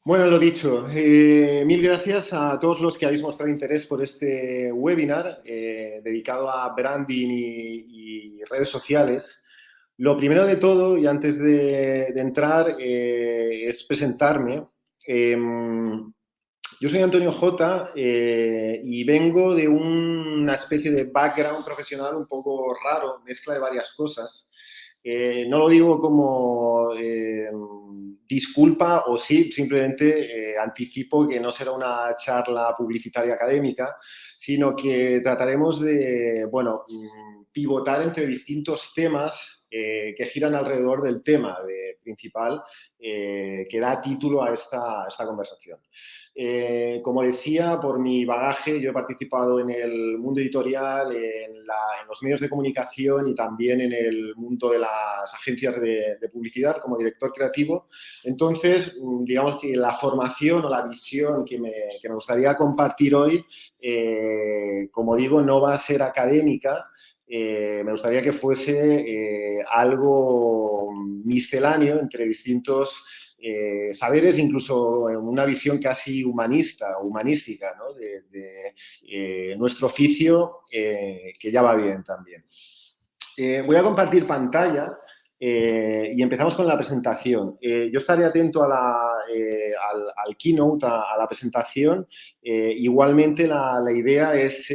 Bueno, lo dicho, mil gracias a todos los que habéis mostrado interés por este webinar dedicado a branding y redes sociales. Lo primero de todo, y antes de entrar, es presentarme. Yo soy Antonio Jota y vengo de una especie de background profesional un poco raro, mezcla de varias cosas. No lo digo como disculpa o sí, simplemente anticipo que no será una charla publicitaria académica, sino que trataremos de, bueno, pivotar entre distintos temas que giran alrededor del tema principal que da título a esta conversación. Como decía, por mi bagaje, yo he participado en el mundo editorial, en los medios de comunicación y también en el mundo de las agencias de publicidad como director creativo. Entonces, digamos que la formación o la visión que me gustaría compartir hoy, como digo, no va a ser académica. Me gustaría que fuese algo misceláneo entre distintos saberes, incluso una visión casi humanística, ¿no? de nuestro oficio, que ya va bien también. Voy a compartir pantalla y empezamos con la presentación. Yo estaré atento al keynote, a la presentación. Igualmente, la idea es,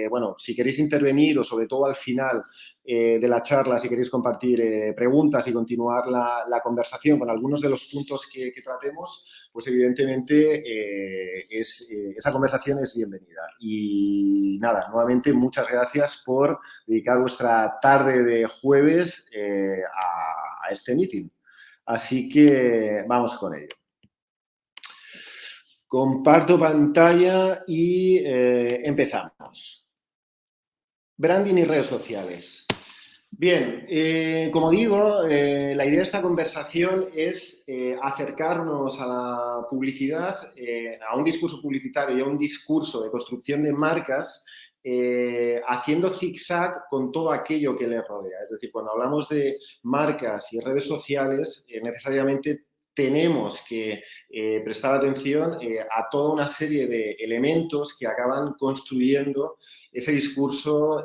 bueno, si queréis intervenir o sobre todo al final de la charla, si queréis compartir preguntas y continuar la conversación con algunos de los puntos que tratemos, pues evidentemente esa conversación es bienvenida. Y nada, nuevamente muchas gracias por dedicar vuestra tarde de jueves a este meeting. Así que vamos con ello. Comparto pantalla y empezamos. Branding y redes sociales. Bien, como digo, la idea de esta conversación es acercarnos a la publicidad, a un discurso publicitario y a un discurso de construcción de marcas, haciendo zigzag con todo aquello que le rodea. Es decir, cuando hablamos de marcas y redes sociales, necesariamente tenemos que prestar atención a toda una serie de elementos que acaban construyendo ese discurso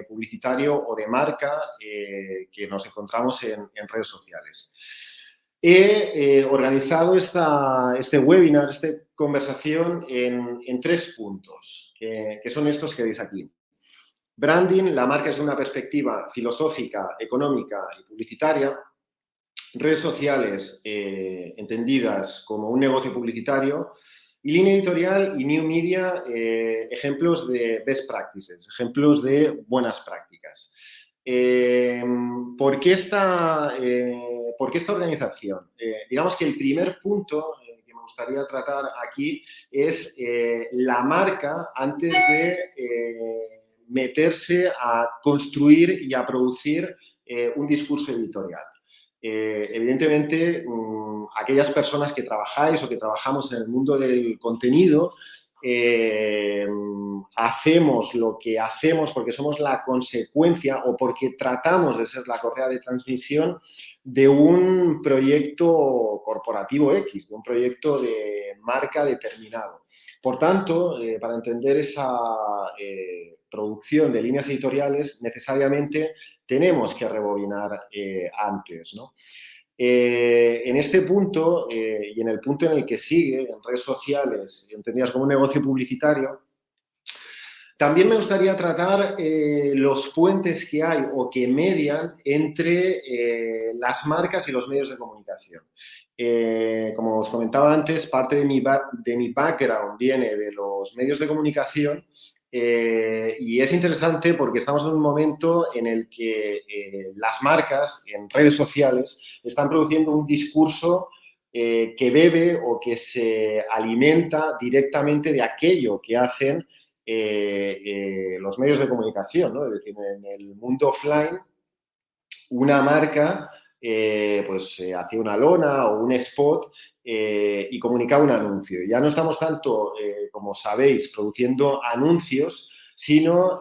publicitario o de marca que nos encontramos en redes sociales. He organizado este webinar, esta conversación en 3 puntos, que son estos que veis aquí. Branding, la marca desde una perspectiva filosófica, económica y publicitaria. Redes sociales entendidas como un negocio publicitario. Y línea editorial y new media, ejemplos de best practices, ejemplos de buenas prácticas. ¿Por qué esta organización? Digamos que el primer punto que me gustaría tratar aquí es la marca antes de meterse a construir y a producir un discurso editorial. Evidentemente, aquellas personas que trabajáis o que trabajamos en el mundo del contenido, hacemos lo que hacemos porque somos la consecuencia o porque tratamos de ser la correa de transmisión de un proyecto corporativo X, de un proyecto de marca determinado. Por tanto, para entender esa producción de líneas editoriales, necesariamente tenemos que rebobinar antes, ¿no? En este punto y en el punto en el que sigue, en redes sociales, entendidas como un negocio publicitario, también me gustaría tratar los puentes que hay o que median entre las marcas y los medios de comunicación. Como os comentaba antes, parte de mi background viene de los medios de comunicación y es interesante porque estamos en un momento en el que las marcas en redes sociales están produciendo un discurso que bebe o que se alimenta directamente de aquello que hacen los medios de comunicación, ¿no? Es decir, en el mundo offline, una marca pues hacía una lona o un spot y comunicaba un anuncio. Ya no estamos tanto, como sabéis, produciendo anuncios, sino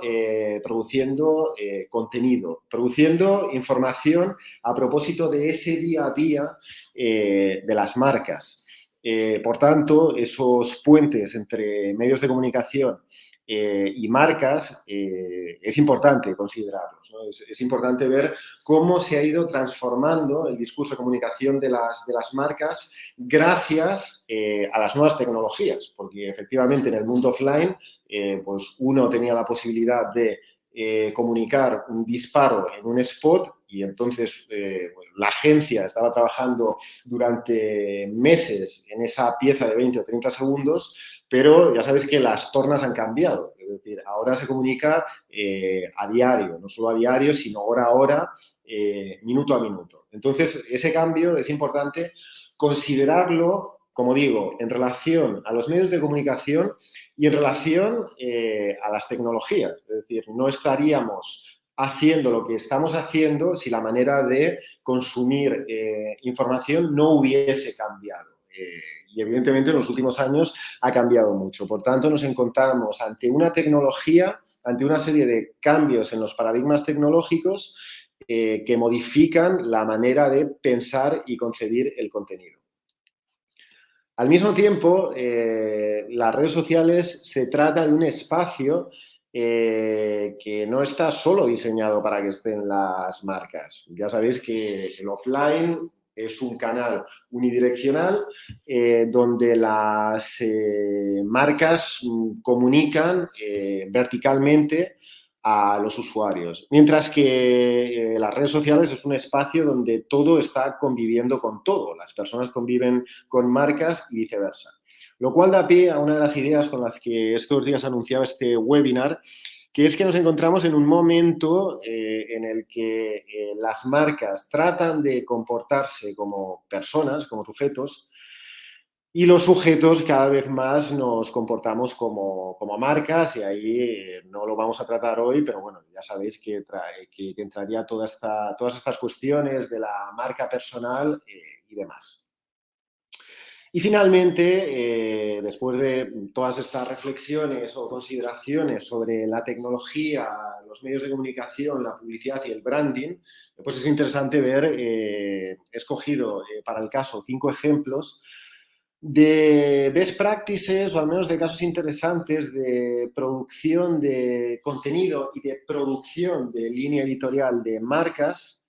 produciendo contenido, produciendo información a propósito de ese día a día de las marcas. Por tanto, esos puentes entre medios de comunicación y marcas es importante considerarlos, ¿no? Es importante ver cómo se ha ido transformando el discurso de comunicación de las marcas gracias a las nuevas tecnologías, porque efectivamente en el mundo offline pues uno tenía la posibilidad de comunicar un disparo en un spot y entonces bueno, la agencia estaba trabajando durante meses en esa pieza de 20 o 30 segundos, pero ya sabéis que las tornas han cambiado. Es decir, ahora se comunica a diario, no solo a diario, sino hora a hora, minuto a minuto. Entonces, ese cambio es importante considerarlo, como digo, en relación a los medios de comunicación y en relación a las tecnologías. Es decir, no estaríamos haciendo lo que estamos haciendo si la manera de consumir información no hubiese cambiado. Y evidentemente en los últimos años ha cambiado mucho. Por tanto, nos encontramos ante una tecnología, ante una serie de cambios en los paradigmas tecnológicos que modifican la manera de pensar y concebir el contenido. Al mismo tiempo, las redes sociales se trata de un espacio que no está solo diseñado para que estén las marcas. Ya sabéis que el offline es un canal unidireccional donde las marcas comunican verticalmente a los usuarios. Mientras que las redes sociales es un espacio donde todo está conviviendo con todo. Las personas conviven con marcas y viceversa. Lo cual da pie a una de las ideas con las que estos días anunciaba este webinar, que es que nos encontramos en un momento en el que las marcas tratan de comportarse como personas, como sujetos, y los sujetos cada vez más nos comportamos como marcas y ahí no lo vamos a tratar hoy, pero bueno, ya sabéis que entraría todas estas cuestiones de la marca personal y demás. Y finalmente, después de todas estas reflexiones o consideraciones sobre la tecnología, los medios de comunicación, la publicidad y el branding, pues es interesante ver, he escogido para el caso 5 ejemplos de best practices o al menos de casos interesantes de producción de contenido y de producción de línea editorial de marcas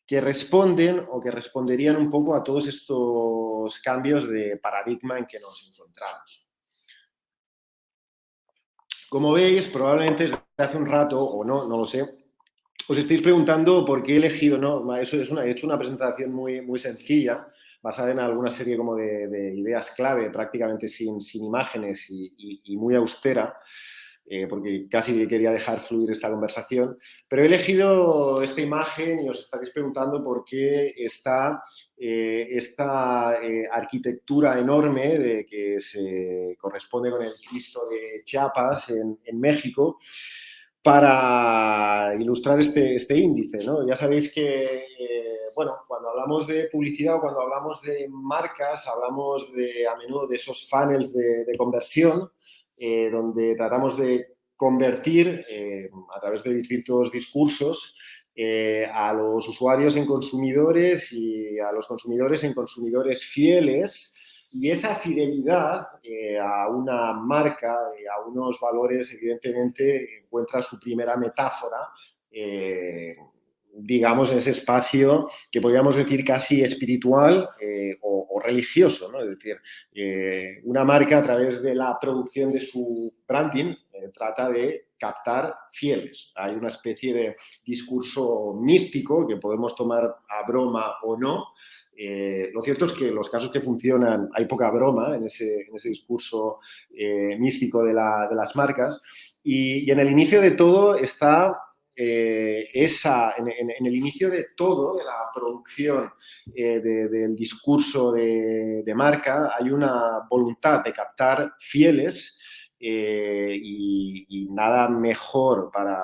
que responden o que responderían un poco a todos estos cambios de paradigma en que nos encontramos. Como veis, probablemente desde hace un rato, o no, no lo sé, os estáis preguntando por qué he elegido, ¿no? Eso he hecho una presentación muy sencilla, basada en alguna serie como de ideas clave, prácticamente sin imágenes y muy austera, porque casi quería dejar fluir esta conversación, pero he elegido esta imagen y os estaréis preguntando por qué esta arquitectura enorme de que se corresponde con el Cristo de Chiapas en México, para ilustrar este índice, ¿no? Ya sabéis que, bueno, cuando hablamos de publicidad o cuando hablamos de marcas, hablamos a menudo de esos funnels de conversión, donde tratamos de convertir a través de distintos discursos a los usuarios en consumidores y a los consumidores en consumidores fieles. Y esa fidelidad a una marca, a unos valores, evidentemente, encuentra su primera metáfora, digamos, en ese espacio que podríamos decir casi espiritual o religioso, ¿no? Es decir, una marca a través de la producción de su branding trata de captar fieles. Hay una especie de discurso místico que podemos tomar a broma o no. Lo cierto es que en los casos que funcionan hay poca broma en ese discurso místico de las marcas y en el inicio de todo está en el inicio de todo, de la producción del discurso de marca, hay una voluntad de captar fieles y nada mejor para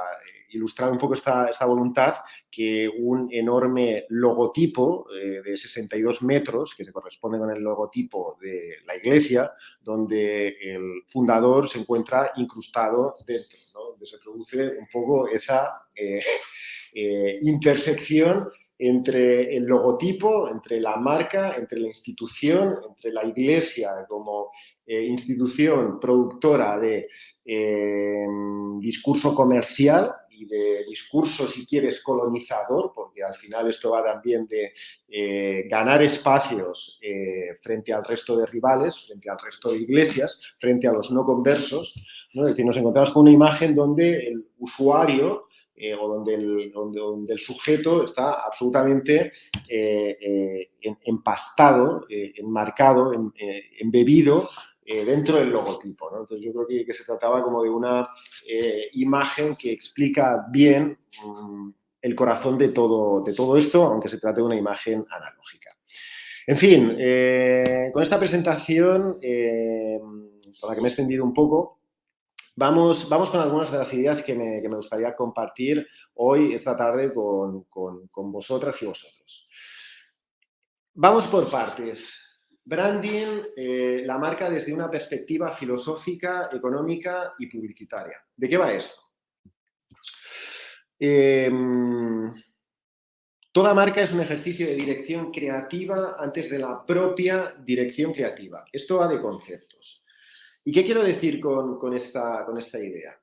ilustrar un poco esta voluntad que un enorme logotipo de 62 metros, que se corresponde con el logotipo de la iglesia, donde el fundador se encuentra incrustado dentro, ¿no? Donde se produce un poco esa intersección entre el logotipo, entre la marca, entre la institución, entre la Iglesia como institución productora de discurso comercial y de discurso, si quieres, colonizador, porque al final esto va también de ganar espacios frente al resto de rivales, frente al resto de iglesias, frente a los no conversos, ¿no? Es decir, nos encontramos con una imagen donde el usuario o donde el sujeto está absolutamente empastado, enmarcado, embebido dentro del logotipo, ¿no? Entonces yo creo que se trataba como de una imagen que explica bien el corazón de todo esto, aunque se trate de una imagen analógica. En fin, con esta presentación, con la que me he extendido un poco, vamos con algunas de las ideas que me gustaría compartir hoy, esta tarde, con vosotras y vosotros. Vamos por partes. Branding, la marca desde una perspectiva filosófica, económica y publicitaria. ¿De qué va esto? Toda marca es un ejercicio de dirección creativa antes de la propia dirección creativa. Esto va de conceptos. ¿Y qué quiero decir con esta idea?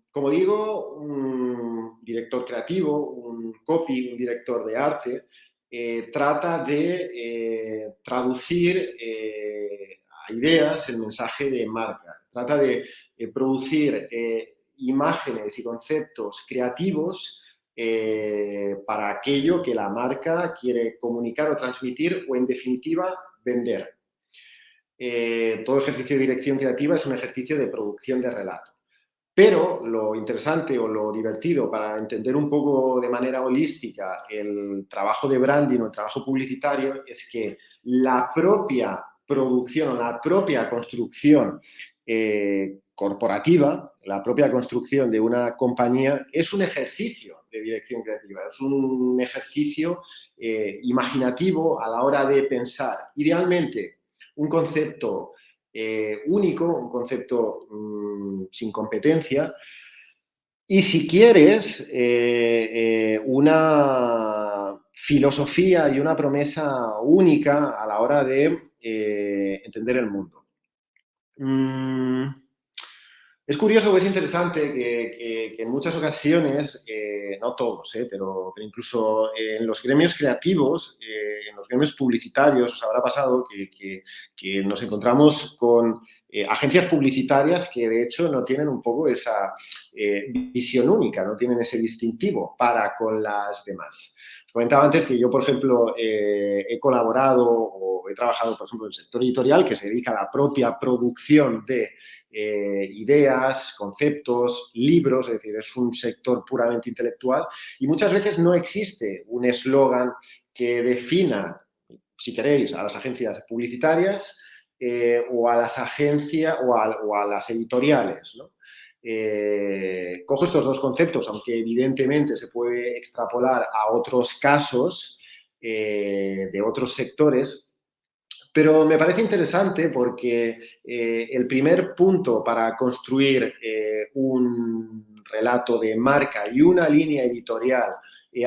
Como digo, un director creativo, un copy, un director de arte, trata de traducir a ideas el mensaje de marca. Trata de producir imágenes y conceptos creativos para aquello que la marca quiere comunicar o transmitir o, en definitiva, vender. Todo ejercicio de dirección creativa es un ejercicio de producción de relato. Pero lo interesante o lo divertido para entender un poco de manera holística el trabajo de branding o el trabajo publicitario es que la propia producción o la propia construcción corporativa, la propia construcción de una compañía es un ejercicio de dirección creativa, es un ejercicio imaginativo a la hora de pensar. Idealmente, un concepto único, un concepto sin competencia y, si quieres, una filosofía y una promesa única a la hora de entender el mundo. Es curioso o es interesante que en muchas ocasiones, no todos, pero incluso en los gremios creativos, en los gremios publicitarios, os habrá pasado que nos encontramos con agencias publicitarias que de hecho no tienen un poco esa visión única, no tienen ese distintivo para con las demás. Comentaba antes que yo, por ejemplo, he colaborado o he trabajado, por ejemplo, en el sector editorial que se dedica a la propia producción de ideas, conceptos, libros, es decir, es un sector puramente intelectual y muchas veces no existe un eslogan que defina, si queréis, a las agencias publicitarias o a las agencias o a las editoriales, ¿no? Cojo estos dos conceptos, aunque evidentemente se puede extrapolar a otros casos de otros sectores, pero me parece interesante porque el primer punto para construir un relato de marca y una línea editorial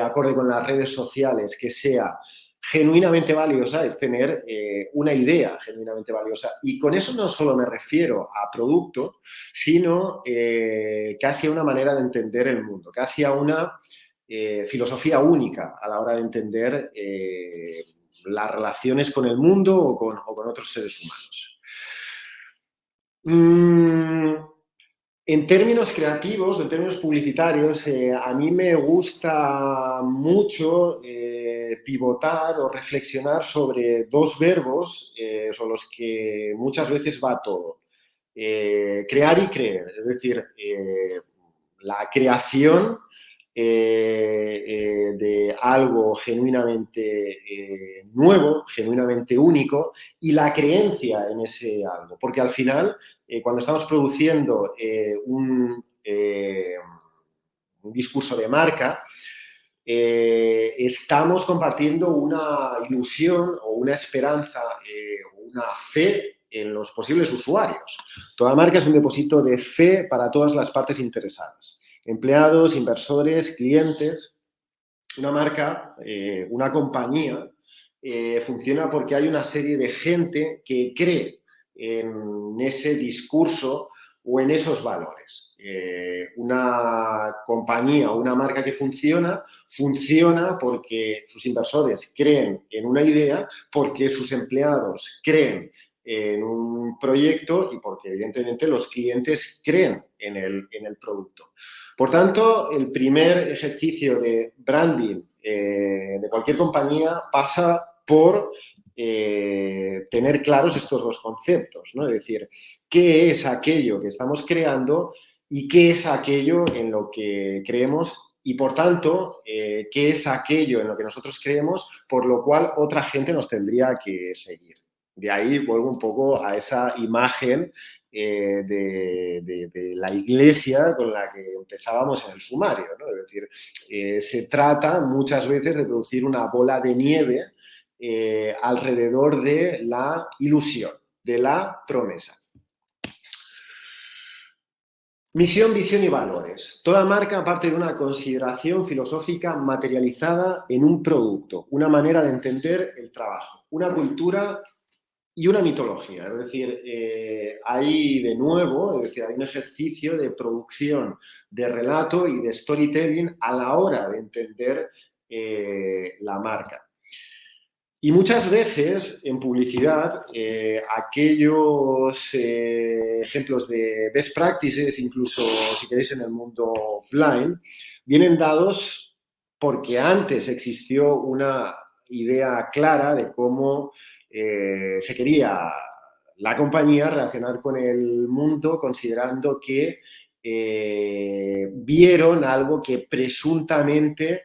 acorde con las redes sociales que sea genuinamente valiosa es tener una idea genuinamente valiosa. Y con eso no solo me refiero a producto, sino casi a una manera de entender el mundo, casi a una filosofía única a la hora de entender las relaciones con el mundo o con otros seres humanos. En términos creativos, en términos publicitarios, a mí me gusta mucho pivotar o reflexionar sobre dos verbos sobre los que muchas veces va todo. Crear y creer, es decir, la creación de algo genuinamente nuevo, genuinamente único, y la creencia en ese algo. Porque al final, cuando estamos produciendo un discurso de marca, estamos compartiendo una ilusión o una esperanza o una fe en los posibles usuarios. Toda marca es un depósito de fe para todas las partes interesadas. Empleados, inversores, clientes. una marca, una compañía, funciona porque hay una serie de gente que cree en ese discurso o en esos valores. Una compañía o una marca que funciona porque sus inversores creen en una idea, porque sus empleados creen en un proyecto y porque evidentemente los clientes creen en el producto. Por tanto, el primer ejercicio de branding de cualquier compañía pasa por tener claros estos dos conceptos, ¿no? Es decir, qué es aquello que estamos creando y qué es aquello en lo que creemos y, por tanto, qué es aquello en lo que nosotros creemos por lo cual otra gente nos tendría que seguir. De ahí vuelvo un poco a esa imagen de la iglesia con la que empezábamos en el sumario, ¿no? Es decir, se trata muchas veces de producir una bola de nieve alrededor de la ilusión, de la promesa. Misión, visión y valores. Toda marca parte de una consideración filosófica materializada en un producto, una manera de entender el trabajo, una cultura y una mitología. Es decir, hay de nuevo, es decir, hay un ejercicio de producción, de relato y de storytelling a la hora de entender la marca. Y muchas veces en publicidad, aquellos ejemplos de best practices, incluso si queréis en el mundo offline, vienen dados porque antes existió una idea clara de cómo se quería la compañía relacionar con el mundo, considerando que vieron algo que presuntamente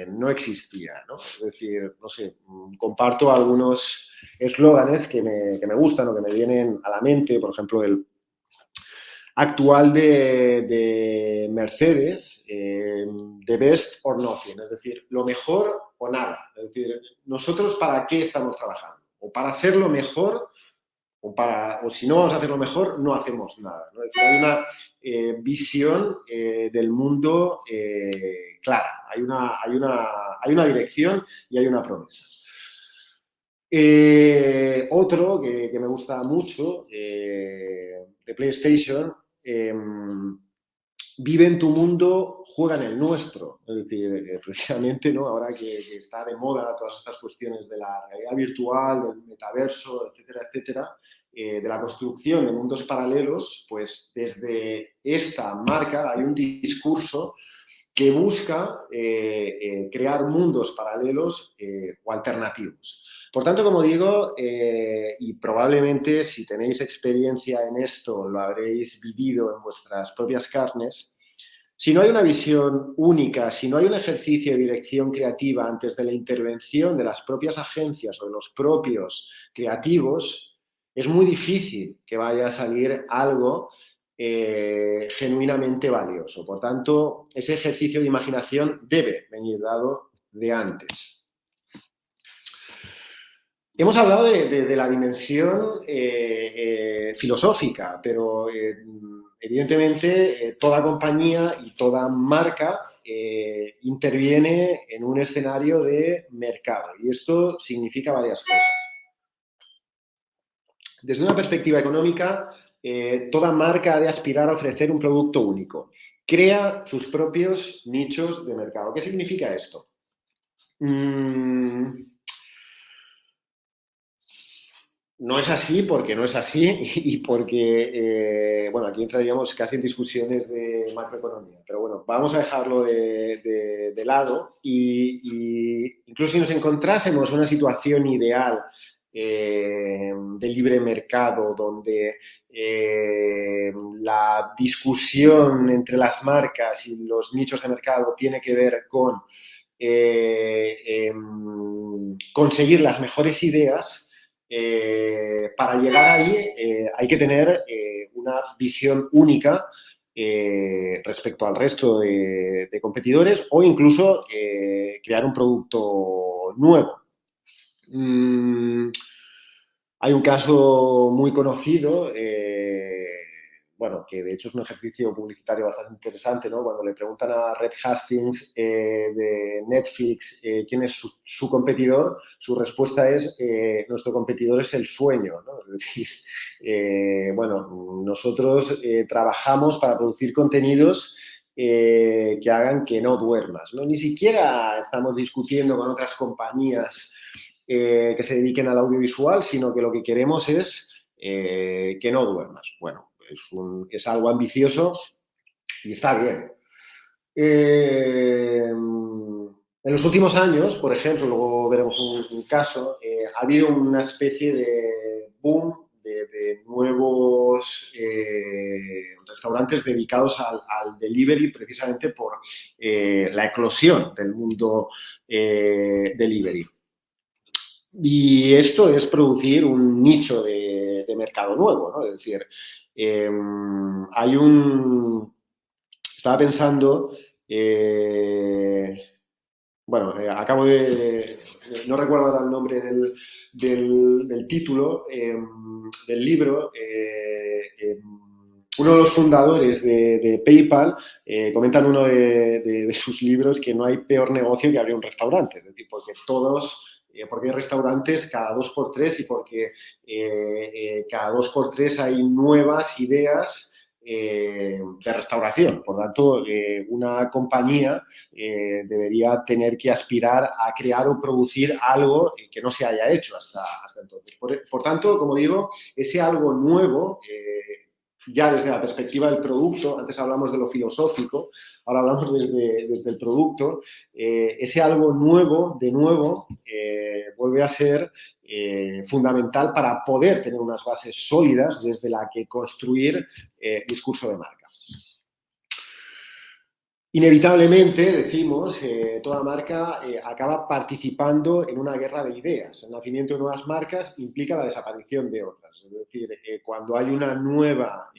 no existía, ¿no? Es decir, no sé, comparto algunos eslóganes que me gustan o que me vienen a la mente, por ejemplo, el actual de Mercedes, the best or nothing, es decir, lo mejor o nada. Es decir, nosotros ¿para qué estamos trabajando? O para hacerlo mejor o si no vamos a hacerlo mejor, no hacemos nada, ¿no? Es decir, hay una visión del mundo clara, hay una dirección y hay una promesa. Otro que me gusta mucho, de PlayStation, vive en tu mundo, juega en el nuestro. Es decir, precisamente, ¿no? Ahora que está de moda todas estas cuestiones de la realidad virtual, del metaverso, etcétera, etcétera, de la construcción de mundos paralelos, pues desde esta marca hay un discurso que busca crear mundos paralelos o alternativos. Por tanto, como digo, y probablemente si tenéis experiencia en esto, lo habréis vivido en vuestras propias carnes, si no hay una visión única, si no hay un ejercicio de dirección creativa antes de la intervención de las propias agencias o de los propios creativos, es muy difícil que vaya a salir algo genuinamente valioso. Por tanto, ese ejercicio de imaginación debe venir dado de antes. Hemos hablado de la dimensión filosófica, pero evidentemente toda compañía y toda marca interviene en un escenario de mercado y esto significa varias cosas. Desde una perspectiva económica, toda marca ha de aspirar a ofrecer un producto único. Crea sus propios nichos de mercado. ¿Qué significa esto? No es así porque no es así y porque, bueno, aquí entraríamos casi en discusiones de macroeconomía, pero bueno, vamos a dejarlo de lado y incluso si nos encontrásemos una situación ideal de libre mercado donde la discusión entre las marcas y los nichos de mercado tiene que ver con conseguir las mejores ideas. Para llegar ahí hay que tener una visión única respecto al resto de competidores o incluso crear un producto nuevo. Hay un caso muy conocido bueno, que de hecho es un ejercicio publicitario bastante interesante, ¿no? Cuando le preguntan a Reed Hastings de Netflix quién es su competidor, su respuesta es nuestro competidor es el sueño, ¿no? Es decir, bueno, nosotros trabajamos para producir contenidos que hagan que no duermas, ¿no? Ni siquiera estamos discutiendo con otras compañías que se dediquen al audiovisual, sino que lo que queremos es que no duermas. Bueno, es algo ambicioso y está bien. En los últimos años, por ejemplo, luego veremos un caso, ha habido una especie de boom de nuevos restaurantes dedicados al delivery precisamente por la eclosión del mundo delivery. Y esto es producir un nicho de mercado nuevo, ¿no? Es decir, hay un... Estaba pensando, bueno, acabo de... No recuerdo ahora el nombre del título del libro. Uno de los fundadores de PayPal comenta en uno de sus libros que no hay peor negocio que abrir un restaurante. Es decir, porque hay restaurantes cada 2 por 3 y porque cada 2 por 3 hay nuevas ideas de restauración. Por tanto, una compañía debería tener que aspirar a crear o producir algo que no se haya hecho hasta entonces. Por tanto, como digo, ese algo nuevo, ya desde la perspectiva del producto, antes hablamos de lo filosófico, ahora hablamos desde el producto, ese algo nuevo, de nuevo, vuelve a ser fundamental para poder tener unas bases sólidas desde la que construir discurso de marca. Inevitablemente, decimos, toda marca acaba participando en una guerra de ideas. El nacimiento de nuevas marcas implica la desaparición de otras. Es decir, cuando hay una nueva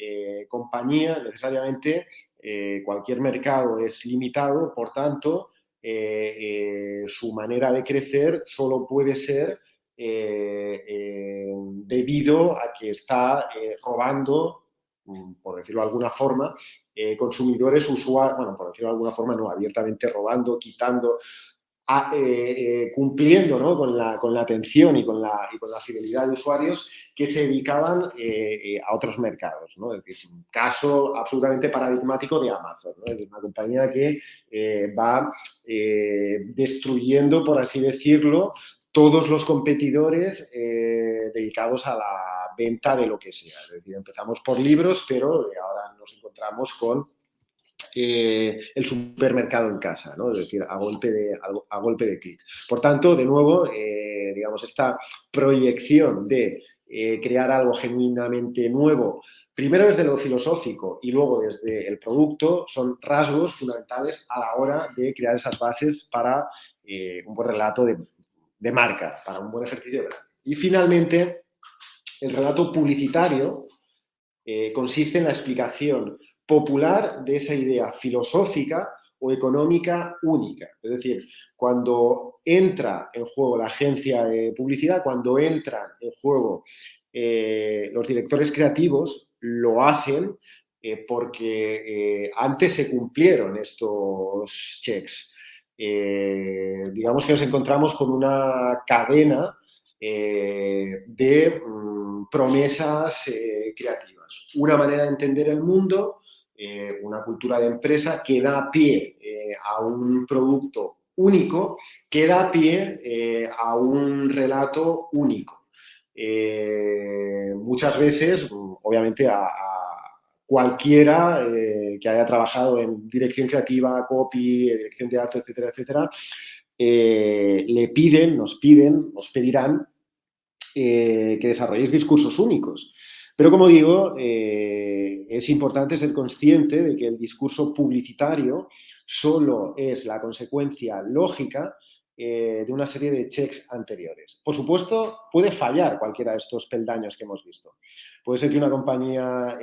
compañía, necesariamente cualquier mercado es limitado, por tanto, su manera de crecer solo puede ser debido a que está robando, por decirlo de alguna forma, consumidores, usuarios, bueno, por decirlo de alguna forma, no, abiertamente robando, quitando, cumpliendo, ¿no? con la atención y con la fidelidad de usuarios que se dedicaban a otros mercados, ¿no? Es decir, un caso absolutamente paradigmático de Amazon, ¿no? Es decir, una compañía que va destruyendo, por así decirlo, todos los competidores dedicados a la venta de lo que sea. Es decir, empezamos por libros, pero ahora nos encontramos con el supermercado en casa, ¿no? Es decir, a golpe de clic. Por tanto, de nuevo, digamos, esta proyección de crear algo genuinamente nuevo, primero desde lo filosófico y luego desde el producto, son rasgos fundamentales a la hora de crear esas bases para un buen relato de marca, para un buen ejercicio de branding. Y finalmente, el relato publicitario consiste en la explicación popular de esa idea filosófica o económica única. Es decir, cuando entra en juego la agencia de publicidad, cuando entran en juego los directores creativos, lo hacen porque antes se cumplieron estos checks. Digamos que nos encontramos con una cadena de promesas creativas. Una manera de entender el mundo, una cultura de empresa que da pie a un producto único, que da pie a un relato único. Muchas veces, obviamente, a cualquiera que haya trabajado en dirección creativa, copy, dirección de arte, etcétera, etcétera, nos pedirán que desarrolléis discursos únicos. Pero, como digo, es importante ser consciente de que el discurso publicitario solo es la consecuencia lógica de una serie de checks anteriores. Por supuesto, puede fallar cualquiera de estos peldaños que hemos visto. Puede ser que una compañía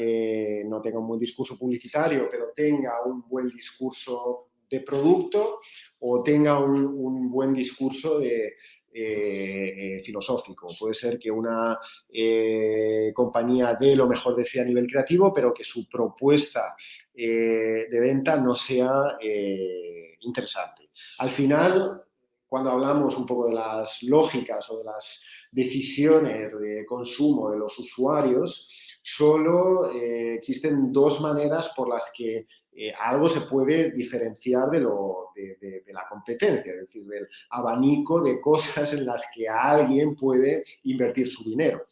no tenga un buen discurso publicitario, pero tenga un buen discurso de producto o tenga un buen discurso de filosófico. Puede ser que una compañía dé lo mejor de sí a nivel creativo, pero que su propuesta de venta no sea interesante. Al final, cuando hablamos un poco de las lógicas o de las decisiones de consumo de los usuarios, solo existen dos maneras por las que algo se puede diferenciar de la competencia, es decir, del abanico de cosas en las que alguien puede invertir su dinero,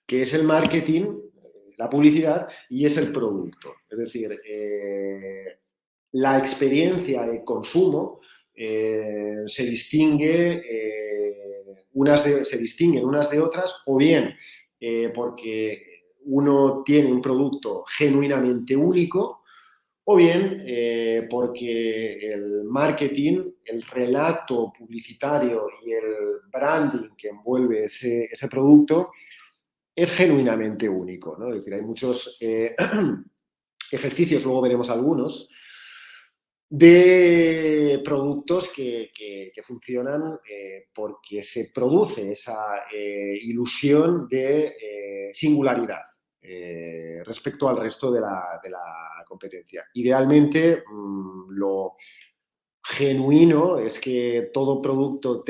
que es el marketing, la publicidad y es el producto. Es decir, la experiencia de consumo se distinguen unas de otras, o bien porque uno tiene un producto genuinamente único, o bien porque el marketing, el relato publicitario y el branding que envuelve ese producto es genuinamente único, ¿no? Es decir, hay muchos ejercicios, luego veremos algunos, de productos que funcionan porque se produce esa ilusión de singularidad respecto al resto de la competencia. Idealmente, lo genuino es que todo producto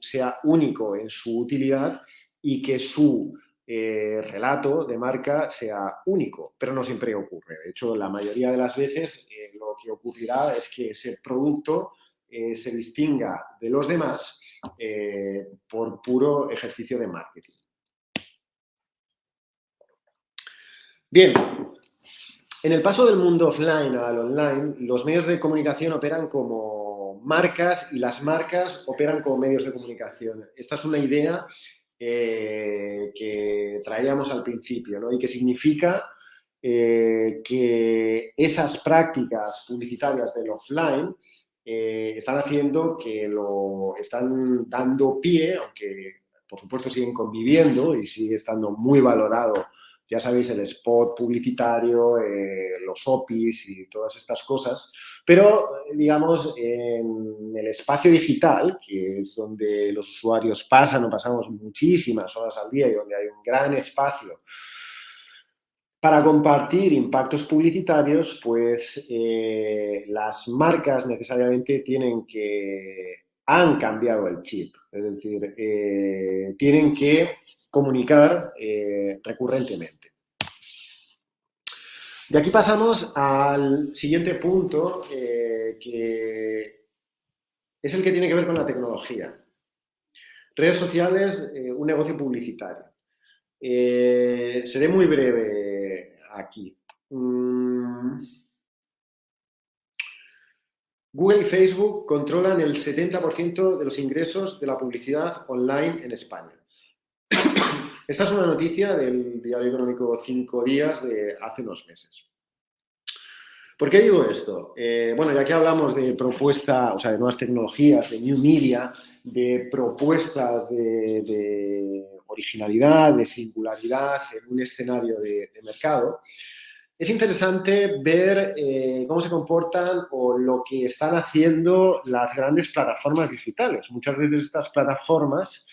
sea único en su utilidad y que su relato de marca sea único, pero no siempre ocurre. De hecho, la mayoría de las veces lo que ocurrirá es que ese producto se distinga de los demás por puro ejercicio de marketing. Bien, en el paso del mundo offline al online, los medios de comunicación operan como marcas y las marcas operan como medios de comunicación. Esta es una idea que traíamos al principio, ¿no? Y que significa que esas prácticas publicitarias del offline están haciendo que lo están dando pie, aunque por supuesto siguen conviviendo y sigue estando muy valorado, ya sabéis, el spot publicitario, los OPIs y todas estas cosas, pero digamos en el espacio digital, que es donde los usuarios pasamos muchísimas horas al día y donde hay un gran espacio para compartir impactos publicitarios, pues las marcas necesariamente han cambiado el chip, es decir, tienen que comunicar recurrentemente. De aquí pasamos al siguiente punto, que es el que tiene que ver con la tecnología. Redes sociales, un negocio publicitario. Seré muy breve aquí. Google y Facebook controlan el 70% de los ingresos de la publicidad online en España. Esta es una noticia del Diario Económico 5 Días de hace unos meses. ¿Por qué digo esto? Bueno, ya que hablamos de propuesta, o sea, de nuevas tecnologías, de new media, de propuestas de originalidad, de singularidad en un escenario de mercado, es interesante ver cómo se comportan o lo que están haciendo las grandes plataformas digitales. Muchas veces estas plataformas,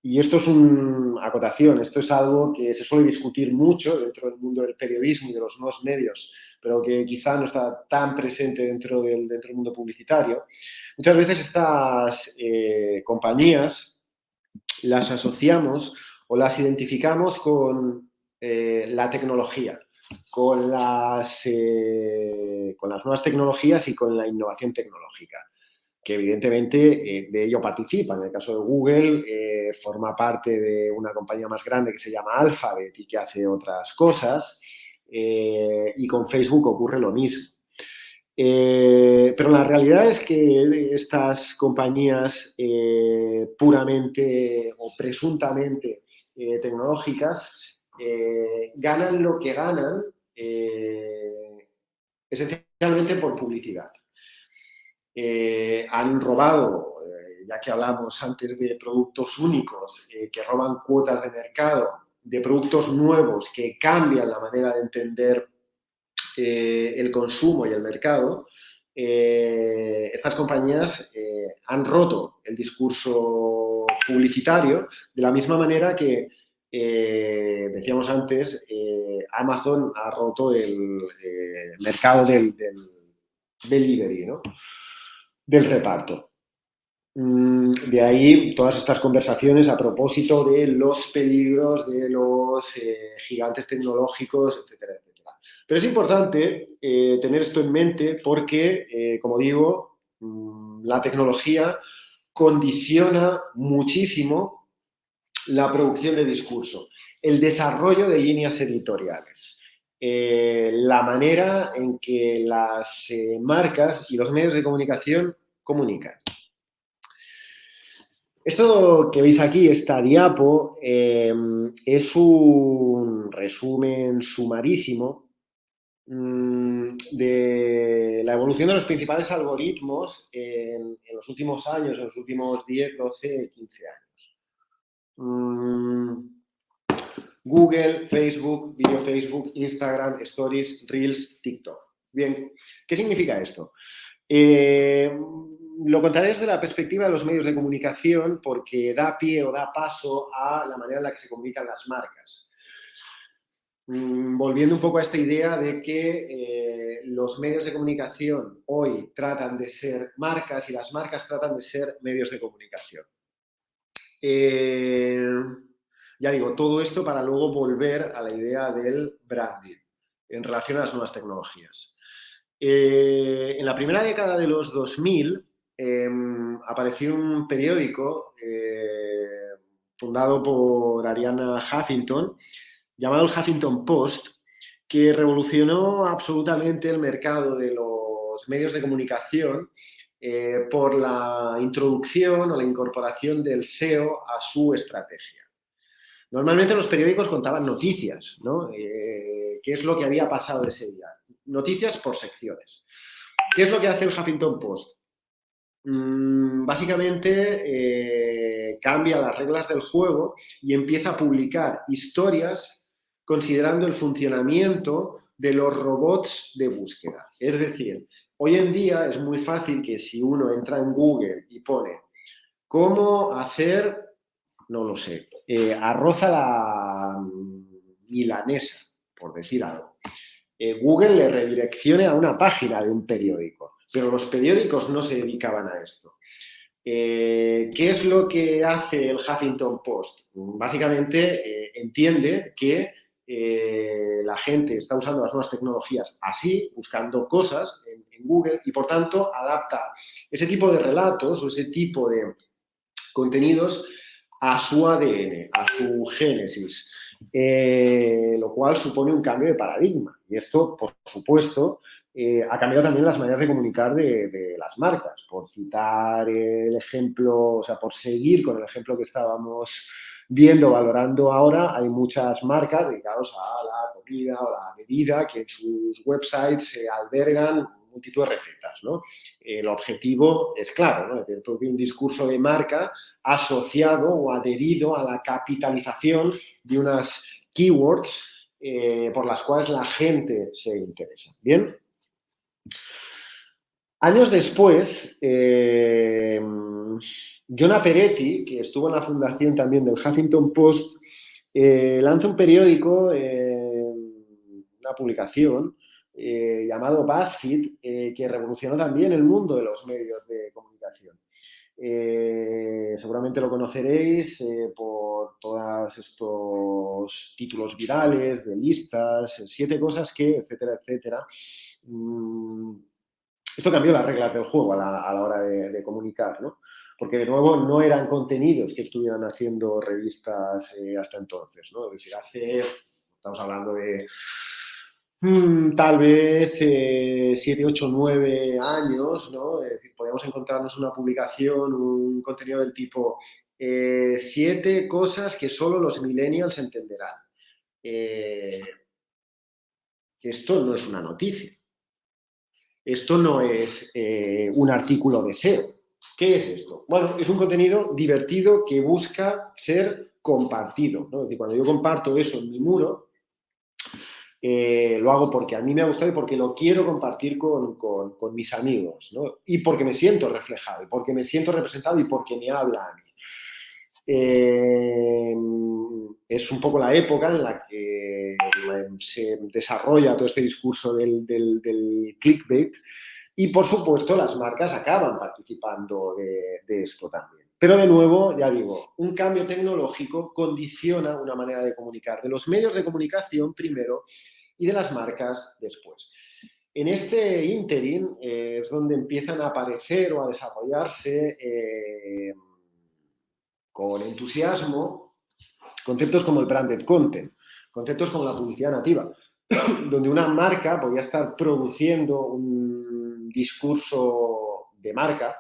y esto es una acotación, esto es algo que se suele discutir mucho dentro del mundo del periodismo y de los nuevos medios, pero que quizá no está tan presente dentro del mundo publicitario. Muchas veces estas compañías las asociamos o las identificamos con la tecnología, con las nuevas tecnologías y con la innovación tecnológica, que evidentemente de ello participan. En el caso de Google, forma parte de una compañía más grande que se llama Alphabet y que hace otras cosas, y con Facebook ocurre lo mismo. Pero la realidad es que estas compañías puramente o presuntamente tecnológicas ganan lo que ganan esencialmente por publicidad. Han robado, ya que hablamos antes de productos únicos que roban cuotas de mercado, de productos nuevos que cambian la manera de entender el consumo y el mercado, estas compañías han roto el discurso publicitario de la misma manera que, decíamos antes, Amazon ha roto el mercado del delivery, ¿no? Del reparto. De ahí todas estas conversaciones a propósito de los peligros de los gigantes tecnológicos, etcétera, etcétera. Pero es importante tener esto en mente porque, como digo, la tecnología condiciona muchísimo la producción de discurso, el desarrollo de líneas editoriales, la manera en que las marcas y los medios de comunicación comunican. Esto que veis aquí, esta diapo, es un resumen sumarísimo de la evolución de los principales algoritmos en los últimos años, en los últimos 10, 12, 15 años. Google, Facebook, Video Facebook, Instagram, Stories, Reels, TikTok. Bien, ¿qué significa esto? Lo contaré desde la perspectiva de los medios de comunicación porque da pie o da paso a la manera en la que se comunican las marcas. Volviendo un poco a esta idea de que los medios de comunicación hoy tratan de ser marcas y las marcas tratan de ser medios de comunicación. Ya digo, todo esto para luego volver a la idea del branding en relación a las nuevas tecnologías. En la primera década de los 2000 apareció un periódico fundado por Arianna Huffington llamado el Huffington Post, que revolucionó absolutamente el mercado de los medios de comunicación por la introducción o la incorporación del SEO a su estrategia. Normalmente los periódicos contaban noticias, ¿no? ¿Qué es lo que había pasado ese día? Noticias por secciones. ¿Qué es lo que hace el Huffington Post? Básicamente cambia las reglas del juego y empieza a publicar historias considerando el funcionamiento de los robots de búsqueda. Es decir, hoy en día es muy fácil que si uno entra en Google y pone cómo hacer, no lo sé, arroz a la milanesa, por decir algo. Google le redireccione a una página de un periódico, pero los periódicos no se dedicaban a esto. ¿Qué es lo que hace el Huffington Post? Básicamente entiende que la gente está usando las nuevas tecnologías así, buscando cosas en Google y por tanto adapta ese tipo de relatos o ese tipo de contenidos a su ADN, a su génesis, lo cual supone un cambio de paradigma. Y esto, por supuesto, ha cambiado también las maneras de comunicar de las marcas. Por citar el ejemplo, o sea, por seguir con el ejemplo que estábamos viendo, valorando ahora, hay muchas marcas dedicadas a la comida o la bebida que en sus websites albergan multitud de recetas, ¿no? El objetivo es claro, ¿no? Producir un discurso de marca asociado o adherido a la capitalización de unas keywords por las cuales la gente se interesa. ¿Bien? Años después, Giona Peretti, que estuvo en la fundación también del Huffington Post, lanza un periódico, una publicación llamado BuzzFeed, que revolucionó también el mundo de los medios de comunicación. Seguramente lo conoceréis por todos estos títulos virales de listas, 7 cosas que, etcétera, etcétera. Esto cambió las reglas del juego a la hora de comunicar, ¿no? Porque, de nuevo, no eran contenidos que estuvieran haciendo revistas hasta entonces, ¿no? Es decir, estamos hablando de tal vez 7, 8, 9 años, ¿no? Es decir, podíamos encontrarnos una publicación, un contenido del tipo 7 cosas que solo los millennials entenderán. Esto no es una noticia. Esto no es un artículo de SEO. ¿Qué es esto? Bueno, es un contenido divertido que busca ser compartido, ¿no? Es decir, cuando yo comparto eso en mi muro, Lo hago porque a mí me ha gustado y porque lo quiero compartir con mis amigos, ¿no? Y porque me siento reflejado, y porque me siento representado y porque me habla a mí. Es un poco la época en la que se desarrolla todo este discurso del clickbait y, por supuesto, las marcas acaban participando de esto también. Pero, de nuevo, ya digo, un cambio tecnológico condiciona una manera de comunicar de los medios de comunicación primero y de las marcas después. En este ínterin es donde empiezan a aparecer o a desarrollarse con entusiasmo conceptos como el branded content, conceptos como la publicidad nativa, donde una marca podía estar produciendo un discurso de marca,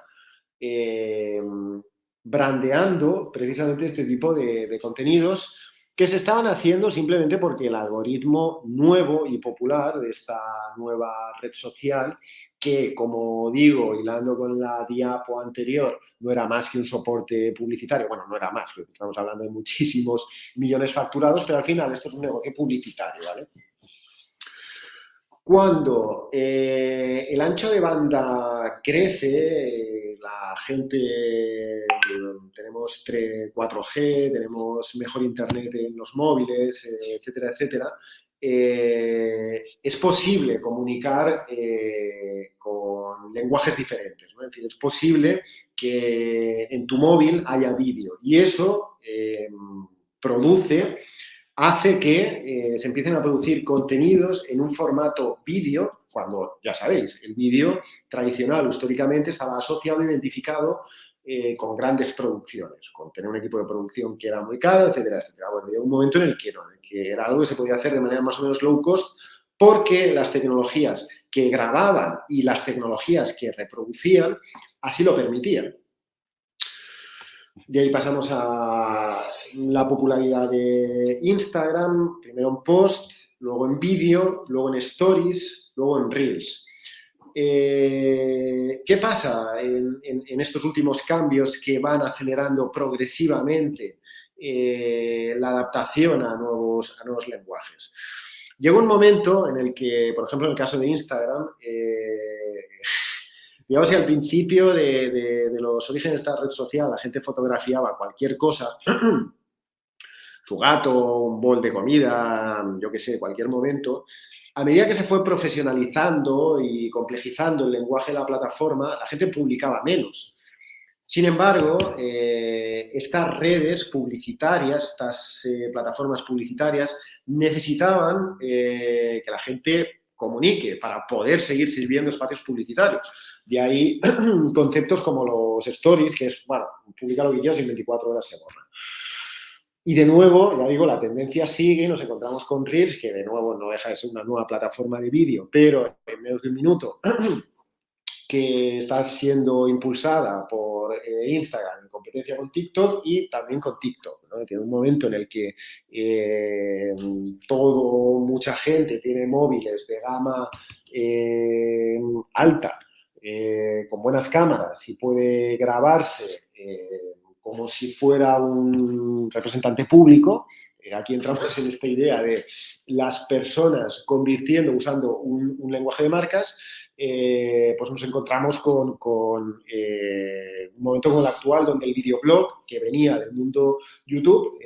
brandeando precisamente este tipo de contenidos que se estaban haciendo simplemente porque el algoritmo nuevo y popular de esta nueva red social, que, como digo, hilando con la diapo anterior, no era más que un soporte publicitario, bueno, no era más, estamos hablando de muchísimos millones facturados, pero al final esto es un negocio publicitario, ¿vale? Cuando el ancho de banda crece, la gente, tenemos 4G, tenemos mejor internet en los móviles, etcétera, etcétera, es posible comunicar con lenguajes diferentes, ¿no? Es decir, es posible que en tu móvil haya vídeo y eso hace que se empiecen a producir contenidos en un formato vídeo, cuando, ya sabéis, el vídeo tradicional históricamente estaba asociado e identificado con grandes producciones, con tener un equipo de producción que era muy caro, etcétera, etcétera. Bueno, llegó un momento en el que no, en el que era algo que se podía hacer de manera más o menos low cost, porque las tecnologías que grababan y las tecnologías que reproducían así lo permitían. De ahí pasamos a la popularidad de Instagram, primero en post, luego en vídeo, luego en stories, luego en reels. ¿Qué pasa en estos últimos cambios que van acelerando progresivamente la adaptación a nuevos lenguajes? Llegó un momento en el que, por ejemplo, en el caso de Instagram, digamos que al principio de los orígenes de esta red social la gente fotografiaba cualquier cosa, su gato, un bol de comida, yo qué sé, cualquier momento. A medida que se fue profesionalizando y complejizando el lenguaje de la plataforma, la gente publicaba menos. Sin embargo, estas redes publicitarias, estas plataformas publicitarias, necesitaban que la gente comunique para poder seguir sirviendo espacios publicitarios. De ahí conceptos como los stories, que es, bueno, publica lo que quieras y en 24 horas se borra. Y de nuevo, ya digo, la tendencia sigue, nos encontramos con Reels, que de nuevo no deja de ser una nueva plataforma de vídeo, pero en menos de un minuto, que está siendo impulsada por Instagram en competencia con TikTok y también con TikTok, ¿no? Tiene un momento en el que mucha gente tiene móviles de gama alta, con buenas cámaras y puede grabarse como si fuera un representante público. Aquí entramos en esta idea de las personas convirtiendo, usando un lenguaje de marcas, pues nos encontramos con un momento como el actual donde el videoblog, que venía del mundo YouTube,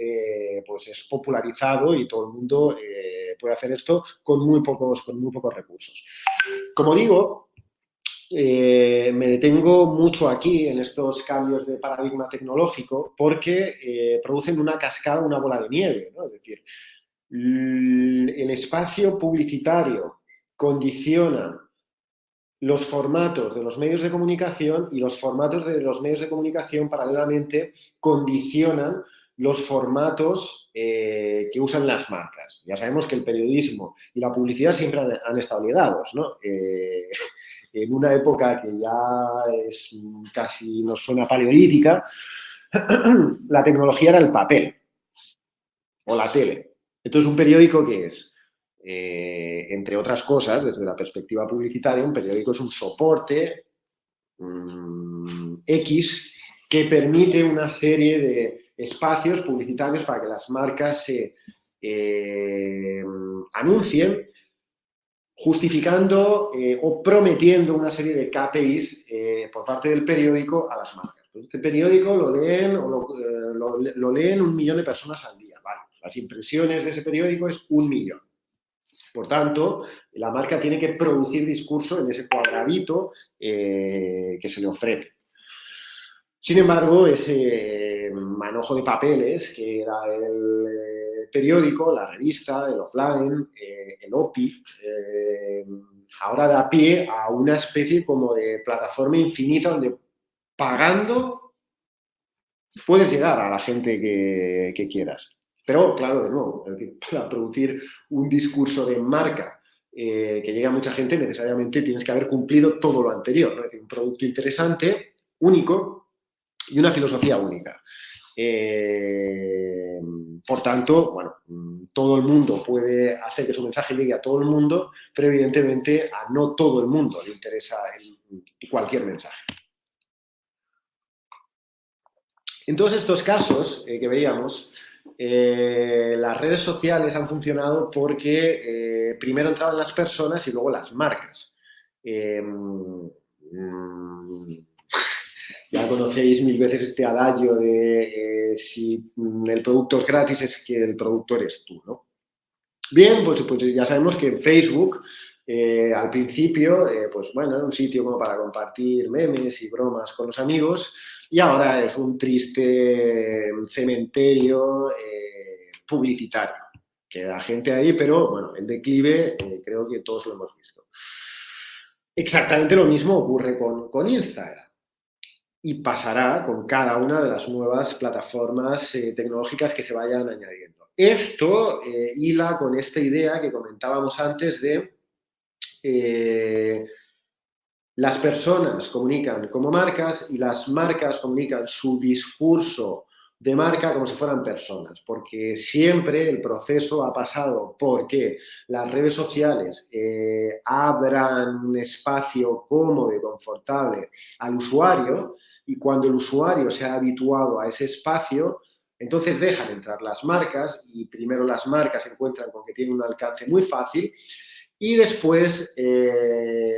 pues es popularizado y todo el mundo puede hacer esto con muy pocos recursos. Como digo, me detengo mucho aquí en estos cambios de paradigma tecnológico porque producen una cascada, una bola de nieve, ¿no? Es decir, el espacio publicitario condiciona los formatos de los medios de comunicación y los formatos de los medios de comunicación paralelamente condicionan los formatos que usan las marcas. Ya sabemos que el periodismo y la publicidad siempre han estado ligados, ¿no? En una época que ya es casi nos suena paleolítica, la tecnología era el papel o la tele. Entonces, ¿un periódico qué es? Entre otras cosas, desde la perspectiva publicitaria, un periódico es un soporte X que permite una serie de espacios publicitarios para que las marcas se anuncien justificando o prometiendo una serie de KPIs por parte del periódico a las marcas. Pues este periódico lo leen, lo leen 1 millón de personas al día. Vale. Las impresiones de ese periódico es 1 millón. Por tanto, la marca tiene que producir discurso en ese cuadradito que se le ofrece. Sin embargo, ese manojo de papeles, que era el periódico, la revista, el offline, el OPI, ahora da pie a una especie como de plataforma infinita donde pagando puedes llegar a la gente que quieras. Pero, claro, de nuevo, es decir, para producir un discurso de marca que llegue a mucha gente, necesariamente tienes que haber cumplido todo lo anterior, ¿no? Es decir, un producto interesante, único y una filosofía única. Por tanto, bueno, todo el mundo puede hacer que su mensaje llegue a todo el mundo, pero evidentemente a no todo el mundo le interesa cualquier mensaje. En todos estos casos que veíamos, las redes sociales han funcionado porque primero entraban las personas y luego las marcas. Ya conocéis 1000 veces este adagio de si el producto es gratis es que el producto eres tú, ¿no? Bien, pues ya sabemos que en Facebook al principio, pues bueno, era un sitio como para compartir memes y bromas con los amigos y ahora es un triste cementerio publicitario. Queda gente ahí, pero bueno, el declive creo que todos lo hemos visto. Exactamente lo mismo ocurre con Instagram. Y pasará con cada una de las nuevas plataformas tecnológicas que se vayan añadiendo. Esto hila con esta idea que comentábamos antes de las personas comunican como marcas y las marcas comunican su discurso de marca como si fueran personas, porque siempre el proceso ha pasado porque las redes sociales abran un espacio cómodo y confortable al usuario y cuando el usuario se ha habituado a ese espacio, entonces dejan entrar las marcas y primero las marcas se encuentran con que tienen un alcance muy fácil y después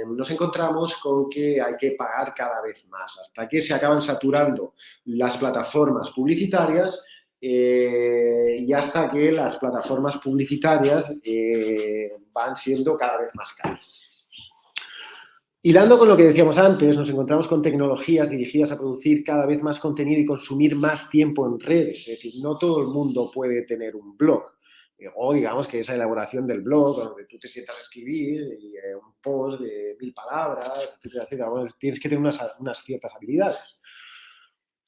nos encontramos con que hay que pagar cada vez más, hasta que se acaban saturando las plataformas publicitarias y hasta que las plataformas publicitarias van siendo cada vez más caras. Hilando con lo que decíamos antes, nos encontramos con tecnologías dirigidas a producir cada vez más contenido y consumir más tiempo en redes. Es decir, no todo el mundo puede tener un blog. O digamos que esa elaboración del blog, donde tú te sientas a escribir y un post de 1000 palabras, etcétera, etcétera. Bueno, tienes que tener unas ciertas habilidades.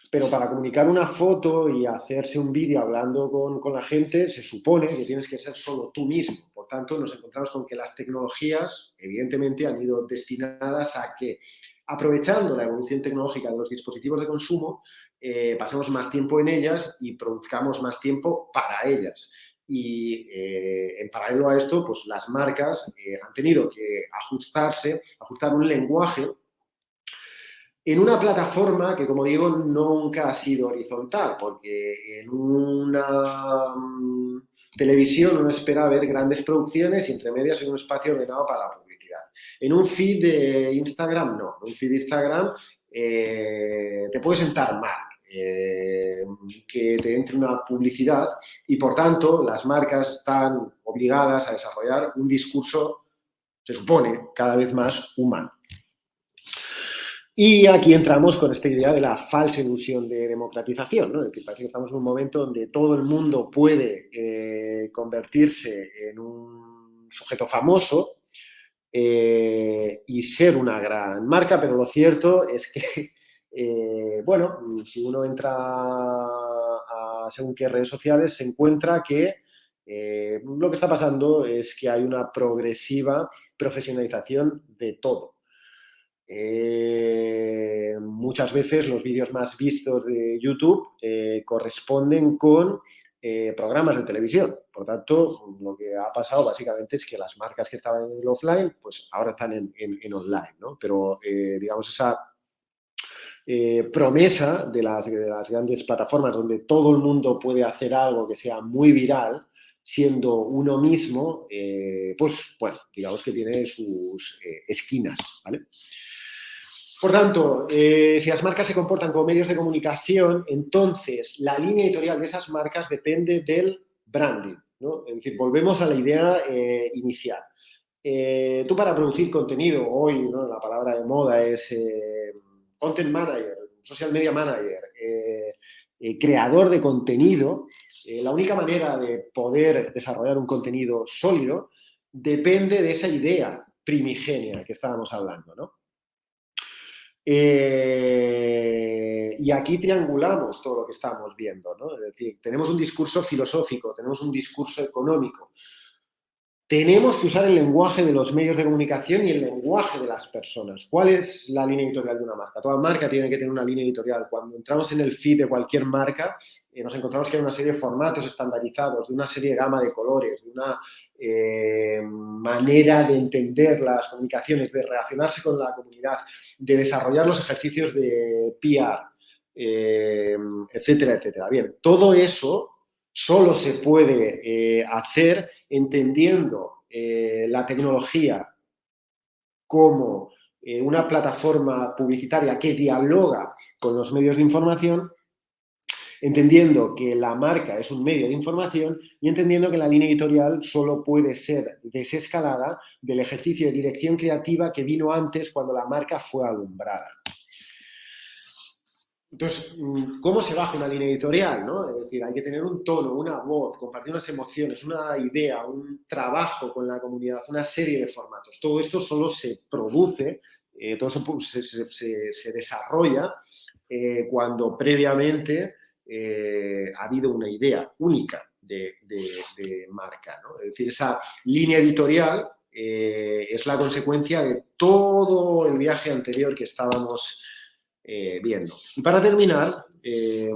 Pero para comunicar una foto y hacerse un vídeo hablando con la gente, se supone que tienes que ser solo tú mismo. Por tanto, nos encontramos con que las tecnologías, evidentemente, han ido destinadas a que, aprovechando la evolución tecnológica de los dispositivos de consumo, pasemos más tiempo en ellas y produzcamos más tiempo para ellas. Y en paralelo a esto, pues las marcas han tenido que ajustar un lenguaje en una plataforma que, como digo, nunca ha sido horizontal, porque en una televisión uno espera ver grandes producciones y entre medias hay un espacio ordenado para la publicidad. En un feed de Instagram, no. En un feed de Instagram te puede sentar mal que te entre una publicidad y, por tanto, las marcas están obligadas a desarrollar un discurso, se supone, cada vez más humano. Y aquí entramos con esta idea de la falsa ilusión de democratización, ¿no? Que parece que estamos en un momento donde todo el mundo puede convertirse en un sujeto famoso y ser una gran marca, pero lo cierto es que, bueno, si uno entra a según qué redes sociales, se encuentra que lo que está pasando es que hay una progresiva profesionalización de todo. Muchas veces los vídeos más vistos de YouTube corresponden con programas de televisión. Por tanto, lo que ha pasado básicamente es que las marcas que estaban en el offline, pues ahora están en online, ¿no? Pero, digamos, esa promesa de las grandes plataformas donde todo el mundo puede hacer algo que sea muy viral, siendo uno mismo, pues bueno, digamos que tiene sus esquinas, ¿vale? Por tanto, si las marcas se comportan como medios de comunicación, entonces la línea editorial de esas marcas depende del branding, ¿no? Es decir, volvemos a la idea inicial. Tú para producir contenido, hoy, ¿no?, la palabra de moda es content manager, social media manager, creador de contenido. La única manera de poder desarrollar un contenido sólido depende de esa idea primigenia que estábamos hablando, ¿no? Y aquí triangulamos todo lo que estamos viendo, ¿no? Es decir, tenemos un discurso filosófico, tenemos un discurso económico. Tenemos que usar el lenguaje de los medios de comunicación y el lenguaje de las personas. ¿Cuál es la línea editorial de una marca? Toda marca tiene que tener una línea editorial. Cuando entramos en el feed de cualquier marca, nos encontramos que hay una serie de formatos estandarizados, de una serie de gama de colores, de una manera de entender las comunicaciones, de relacionarse con la comunidad, de desarrollar los ejercicios de PR, etcétera, etcétera. Bien, todo eso solo se puede hacer entendiendo la tecnología como una plataforma publicitaria que dialoga con los medios de información, entendiendo que la marca es un medio de información y entendiendo que la línea editorial solo puede ser desescalada del ejercicio de dirección creativa que vino antes cuando la marca fue alumbrada. Entonces, ¿cómo se baja una línea editorial, ¿no? Es decir, hay que tener un tono, una voz, compartir unas emociones, una idea, un trabajo con la comunidad, una serie de formatos. Todo esto solo se produce, todo eso se desarrolla cuando previamente ha habido una idea única de marca, ¿no? Es decir, esa línea editorial es la consecuencia de todo el viaje anterior que estábamos viendo. Y para terminar, me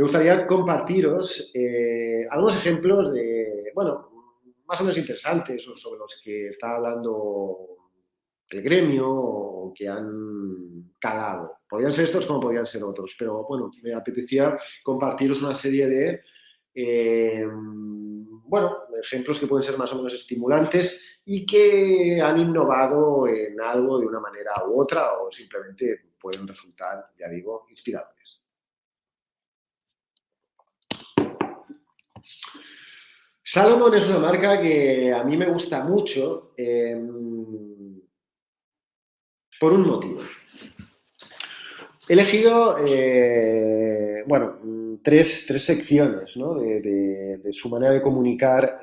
gustaría compartiros algunos ejemplos de, bueno, más o menos interesantes sobre los que está hablando el gremio o que han calado. Podían ser estos como podían ser otros, pero bueno, me apetecía compartiros una serie de bueno, ejemplos que pueden ser más o menos estimulantes y que han innovado en algo de una manera u otra o simplemente pueden resultar, ya digo, inspiradores. Salomon es una marca que a mí me gusta mucho por un motivo. He elegido, bueno, tres secciones, ¿no?, de su manera de comunicar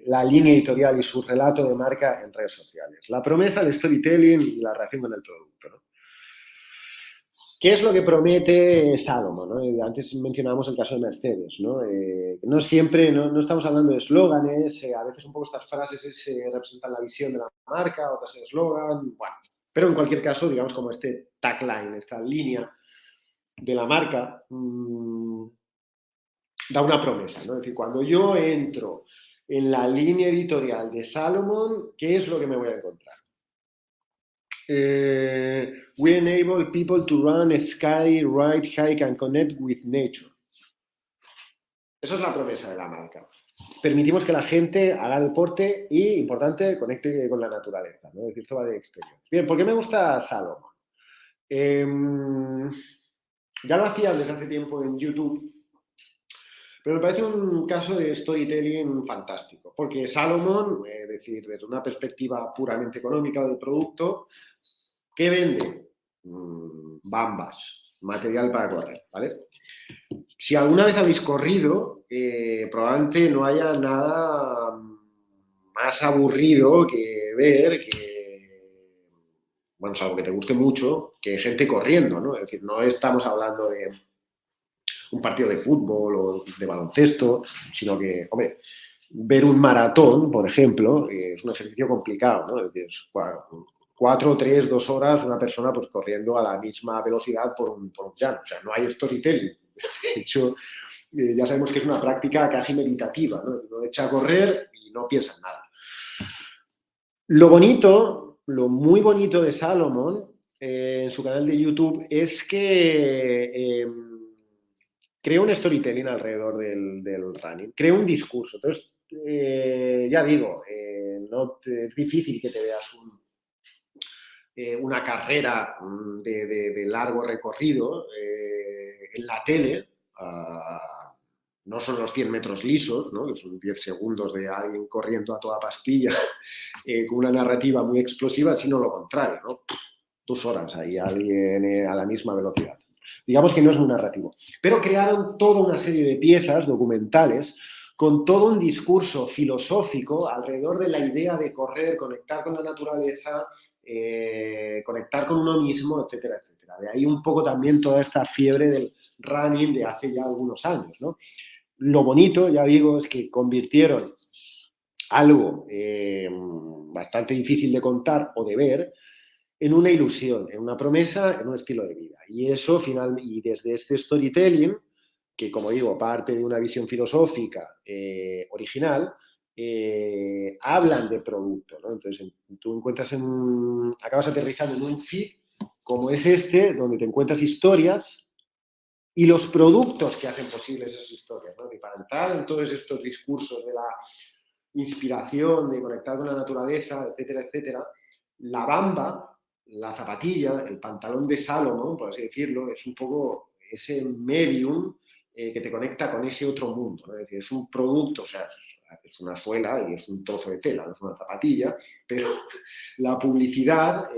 la línea editorial y su relato de marca en redes sociales. La promesa, el storytelling y la relación con el producto, ¿no? ¿Qué es lo que promete Salomon, ¿no? Antes mencionábamos el caso de Mercedes, ¿no? No siempre, no estamos hablando de eslóganes, a veces un poco estas frases representan la visión de la marca, otras el eslogan, bueno. Pero en cualquier caso, digamos, como este tagline, esta línea de la marca, da una promesa, ¿no? Es decir, cuando yo entro en la línea editorial de Salomon, ¿qué es lo que me voy a encontrar? We enable people to run, ski, ride, hike and connect with nature. Esa es la promesa de la marca. Permitimos que la gente haga deporte y, importante, conecte con la naturaleza, ¿no? Es decir, esto va de exterior. Bien, ¿por qué me gusta Salomon? Ya lo hacía desde hace tiempo en YouTube, pero me parece un caso de storytelling fantástico, porque Salomon, es decir, desde una perspectiva puramente económica o de producto, ¿qué vende? Bambas, material para correr, ¿vale? Si alguna vez habéis corrido, probablemente no haya nada más aburrido que ver bueno, salvo que te guste mucho, que gente corriendo, ¿no? Es decir, no estamos hablando de un partido de fútbol o de baloncesto, sino que, hombre, ver un maratón, por ejemplo, es un ejercicio complicado, ¿no? Es decir, 4, 3, 2 horas una persona pues corriendo a la misma velocidad por un llano. O sea, no hay storytelling. De hecho, ya sabemos que es una práctica casi meditativa, ¿no? Uno echa a correr y no piensa en nada. Lo bonito, lo muy bonito de Salomon en su canal de YouTube es que crea un storytelling alrededor del running, crea un discurso. Entonces, ya digo, es difícil que te veas una carrera de largo recorrido en la tele. No son los 100 metros lisos, ¿no? Que son 10 segundos de alguien corriendo a toda pastilla con una narrativa muy explosiva, sino lo contrario, ¿no? 2 horas ahí alguien a la misma velocidad. Digamos que no es muy narrativo. Pero crearon toda una serie de piezas documentales con todo un discurso filosófico alrededor de la idea de correr, conectar con la naturaleza, conectar con uno mismo, etcétera, etcétera. De ahí un poco también toda esta fiebre del running de hace ya algunos años, ¿no? Lo bonito, ya digo, es que convirtieron algo bastante difícil de contar o de ver en una ilusión, en una promesa, en un estilo de vida. Y eso, y desde este storytelling, que como digo, parte de una visión filosófica original, hablan de producto, ¿no? Entonces, tú acabas aterrizando en un feed como es este, donde te encuentras historias y los productos que hacen posibles esas historias, ¿no? Y para entrar en todos estos discursos de la inspiración, de conectar con la naturaleza, etcétera, etcétera, la bamba, la zapatilla, el pantalón de Salomón, por así decirlo, es un poco ese medium que te conecta con ese otro mundo, ¿no? Es decir, es un producto, o sea, es una suela y es un trozo de tela, no es una zapatilla, pero la publicidad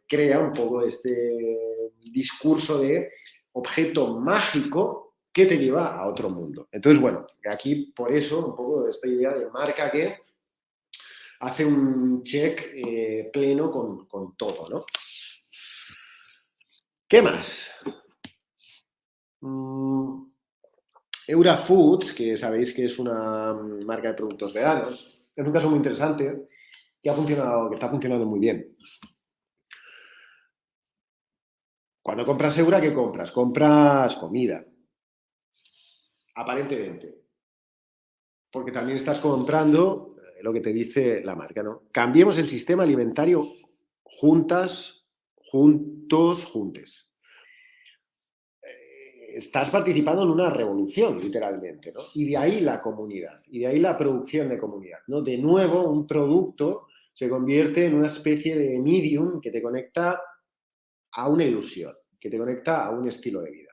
crea un poco este discurso de objeto mágico que te lleva a otro mundo. Entonces, bueno, aquí por eso un poco esta idea de marca que hace un check pleno con todo, ¿no? ¿Qué más? Eura Foods, que sabéis que es una marca de productos veganos, es un caso muy interesante que está funcionando muy bien. Cuando compras Eura, ¿qué compras? Compras comida, aparentemente, porque también estás comprando lo que te dice la marca, ¿no? Cambiemos el sistema alimentario juntas, juntos, juntes. Estás participando en una revolución, literalmente, ¿no? Y de ahí la comunidad, y de ahí la producción de comunidad, ¿no? De nuevo, un producto se convierte en una especie de medium que te conecta a una ilusión, que te conecta a un estilo de vida.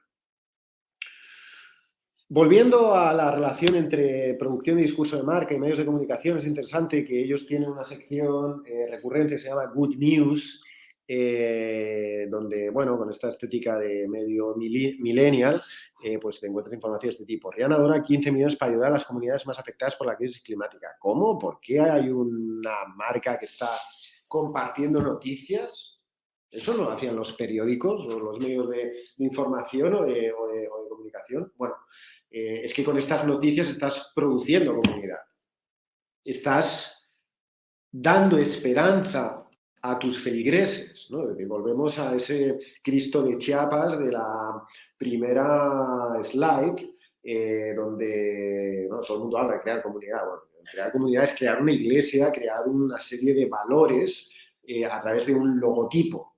Volviendo a la relación entre producción y discurso de marca y medios de comunicación, es interesante que ellos tienen una sección recurrente que se llama Good News, donde, bueno, con esta estética de medio millennial, pues te encuentras información de este tipo. Rihanna dona 15 millones para ayudar a las comunidades más afectadas por la crisis climática. ¿Cómo? ¿Por qué hay una marca que está compartiendo noticias? ¿Eso no lo hacían los periódicos o los medios de información o de comunicación? Bueno, es que con estas noticias estás produciendo comunidad. Estás dando esperanza a tus feligreses, ¿no? Es decir, volvemos a ese Cristo de Chiapas de la primera slide, donde todo el mundo habla de crear comunidad. Bueno, crear comunidad es crear una iglesia, crear una serie de valores a través de un logotipo.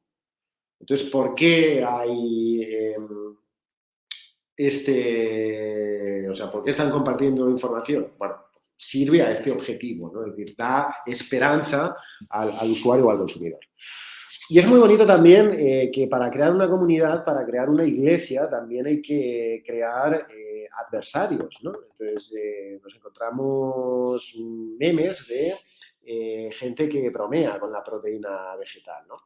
Entonces, ¿por qué hay ¿por qué están compartiendo información? Bueno, sirve a este objetivo, ¿no? Es decir, da esperanza al usuario o al consumidor. Y es muy bonito también que para crear una comunidad, para crear una iglesia, también hay que crear adversarios, ¿no? Entonces, nos encontramos memes de gente que bromea con la proteína vegetal, ¿no?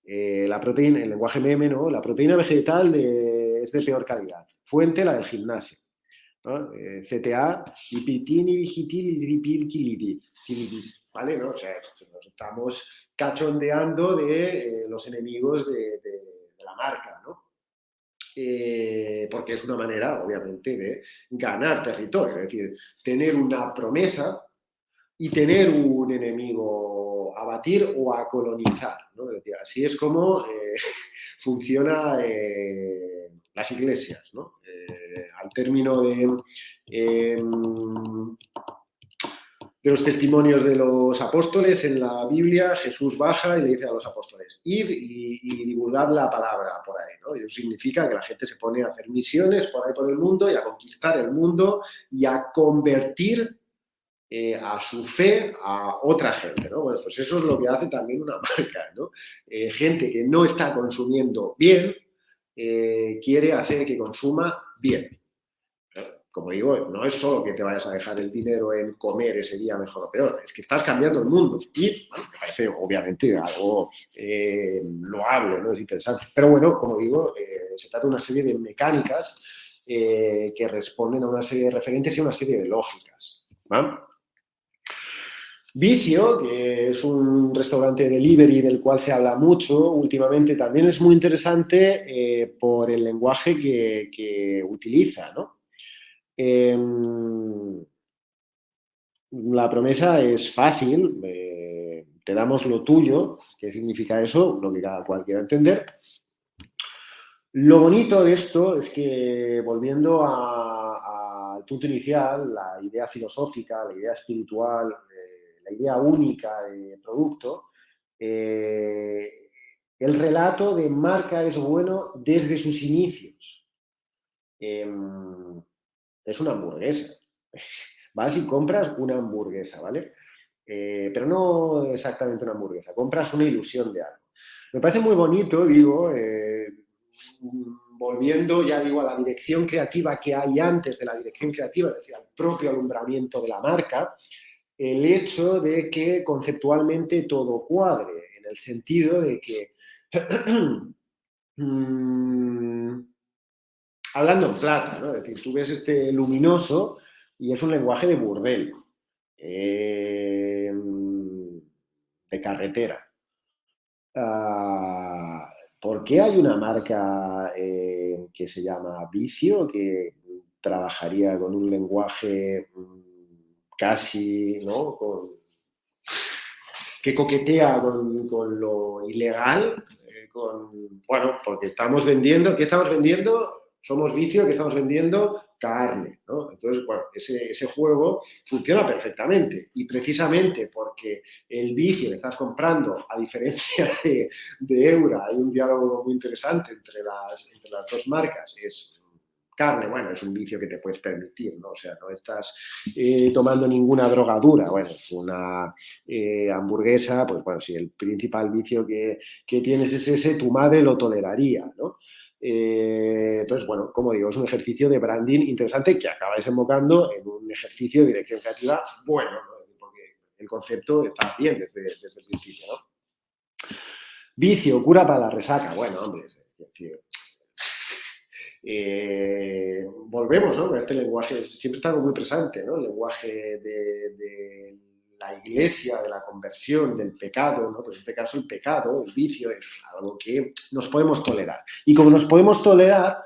La proteína, el lenguaje meme, ¿no? La proteína vegetal es de peor calidad. Fuente, la del gimnasio, ¿no? CTA, ¿vale? ¿No? O sea, nos estamos cachondeando de los enemigos de la marca, ¿no? Porque es una manera, obviamente, de ganar territorio, es decir, tener una promesa y tener un enemigo a batir o a colonizar, ¿no? Es decir, así es como funciona las iglesias, ¿no? Al término de de los testimonios de los apóstoles en la Biblia. Jesús baja y le dice a los apóstoles, id y divulgad la palabra por ahí, ¿no? Y eso significa que la gente se pone a hacer misiones por ahí por el mundo y a conquistar el mundo y a convertir a su fe a otra gente, ¿no? Bueno, pues eso es lo que hace también una marca, ¿no? Gente que no está consumiendo bien, quiere hacer que consuma bien. Como digo, no es solo que te vayas a dejar el dinero en comer ese día mejor o peor, es que estás cambiando el mundo. Y bueno, me parece obviamente algo loable, ¿no? Es interesante. Pero bueno, como digo, se trata de una serie de mecánicas que responden a una serie de referentes y a una serie de lógicas, ¿vale? Vicio, que es un restaurante delivery del cual se habla mucho últimamente, también es muy interesante por el lenguaje que utiliza, ¿no? La promesa es fácil, te damos lo tuyo. ¿Qué significa eso? Lo que cada cual quiera entender. Lo bonito de esto es que, volviendo al punto inicial, la idea filosófica, la idea espiritual, la idea única de producto, el relato de marca es bueno desde sus inicios. Es una hamburguesa. Vas y compras una hamburguesa, ¿vale? Pero no exactamente una hamburguesa, compras una ilusión de algo. Me parece muy bonito, digo, volviendo, ya digo, a la dirección creativa que hay antes de la dirección creativa, es decir, al propio alumbramiento de la marca, el hecho de que conceptualmente todo cuadre, en el sentido de que, hablando en plata, ¿no? Es decir, tú ves este luminoso y es un lenguaje de burdel, de carretera. ¿Por qué hay una marca que se llama Vicio, que trabajaría con un lenguaje casi, ¿no? Que coquetea con lo ilegal? Bueno, porque estamos vendiendo, ¿qué estamos vendiendo? Somos Vicio, que estamos vendiendo carne, ¿no? Entonces, bueno, ese juego funciona perfectamente, y precisamente porque el Vicio que estás comprando, a diferencia de Eura, hay un diálogo muy interesante entre las dos marcas, es carne, bueno, es un vicio que te puedes permitir, ¿no? O sea, no estás tomando ninguna drogadura. Bueno, es una hamburguesa, pues bueno, si el principal vicio que tienes es ese, tu madre lo toleraría, ¿no? Entonces, bueno, como digo, es un ejercicio de branding interesante que acaba desembocando en un ejercicio de dirección creativa bueno, ¿no? Porque el concepto está bien desde el principio, ¿no? Vicio, cura para la resaca. Bueno, hombre, es decir, volvemos, ¿no? Con este lenguaje, siempre está algo muy presente, ¿no? El lenguaje de la iglesia, de la conversión, del pecado, ¿no? Pues en este caso el pecado, el vicio, es algo que nos podemos tolerar. Y como nos podemos tolerar,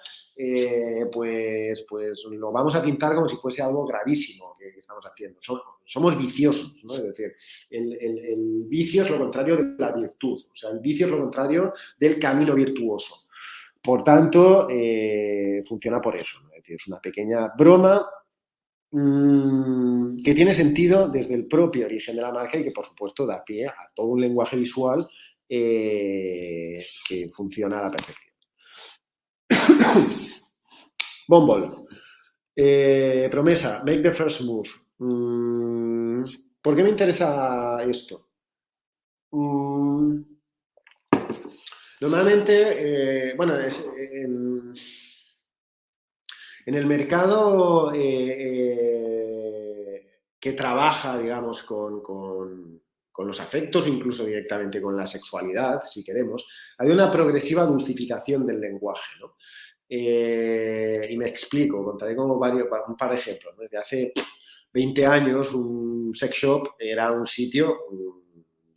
pues lo vamos a pintar como si fuese algo gravísimo que estamos haciendo. Somos viciosos, ¿no? Es decir, el vicio es lo contrario de la virtud. O sea, el vicio es lo contrario del camino virtuoso. Por tanto, funciona por eso, ¿no? Es decir, es una pequeña broma que tiene sentido desde el propio origen de la marca y que, por supuesto, da pie a todo un lenguaje visual que funciona a la perfección. Bumble. Promesa, make the first move. ¿Por qué me interesa esto? Normalmente, bueno, en el mercado que trabaja, digamos, con los afectos, incluso directamente con la sexualidad, si queremos, hay una progresiva dulcificación del lenguaje, ¿no? Y me explico, contaré como un par de ejemplos, ¿no? Desde hace 20 años un sex shop era un sitio,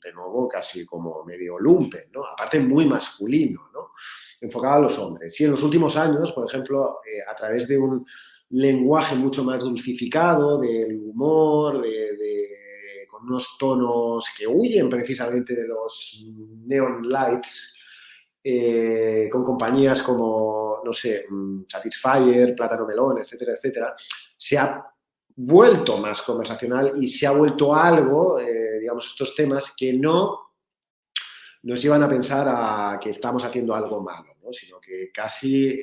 de nuevo, casi como medio lumpen, ¿no? Aparte muy masculino, ¿no? Enfocado a los hombres. Y en los últimos años, por ejemplo, a través de un lenguaje mucho más dulcificado, del humor, con unos tonos que huyen precisamente de los neon lights, con compañías como, no sé, Satisfyer, Plátano Melón, etcétera, etcétera, se ha vuelto más conversacional y se ha vuelto algo, digamos, estos temas que no nos llevan a pensar a que estamos haciendo algo malo, ¿no? Sino que casi,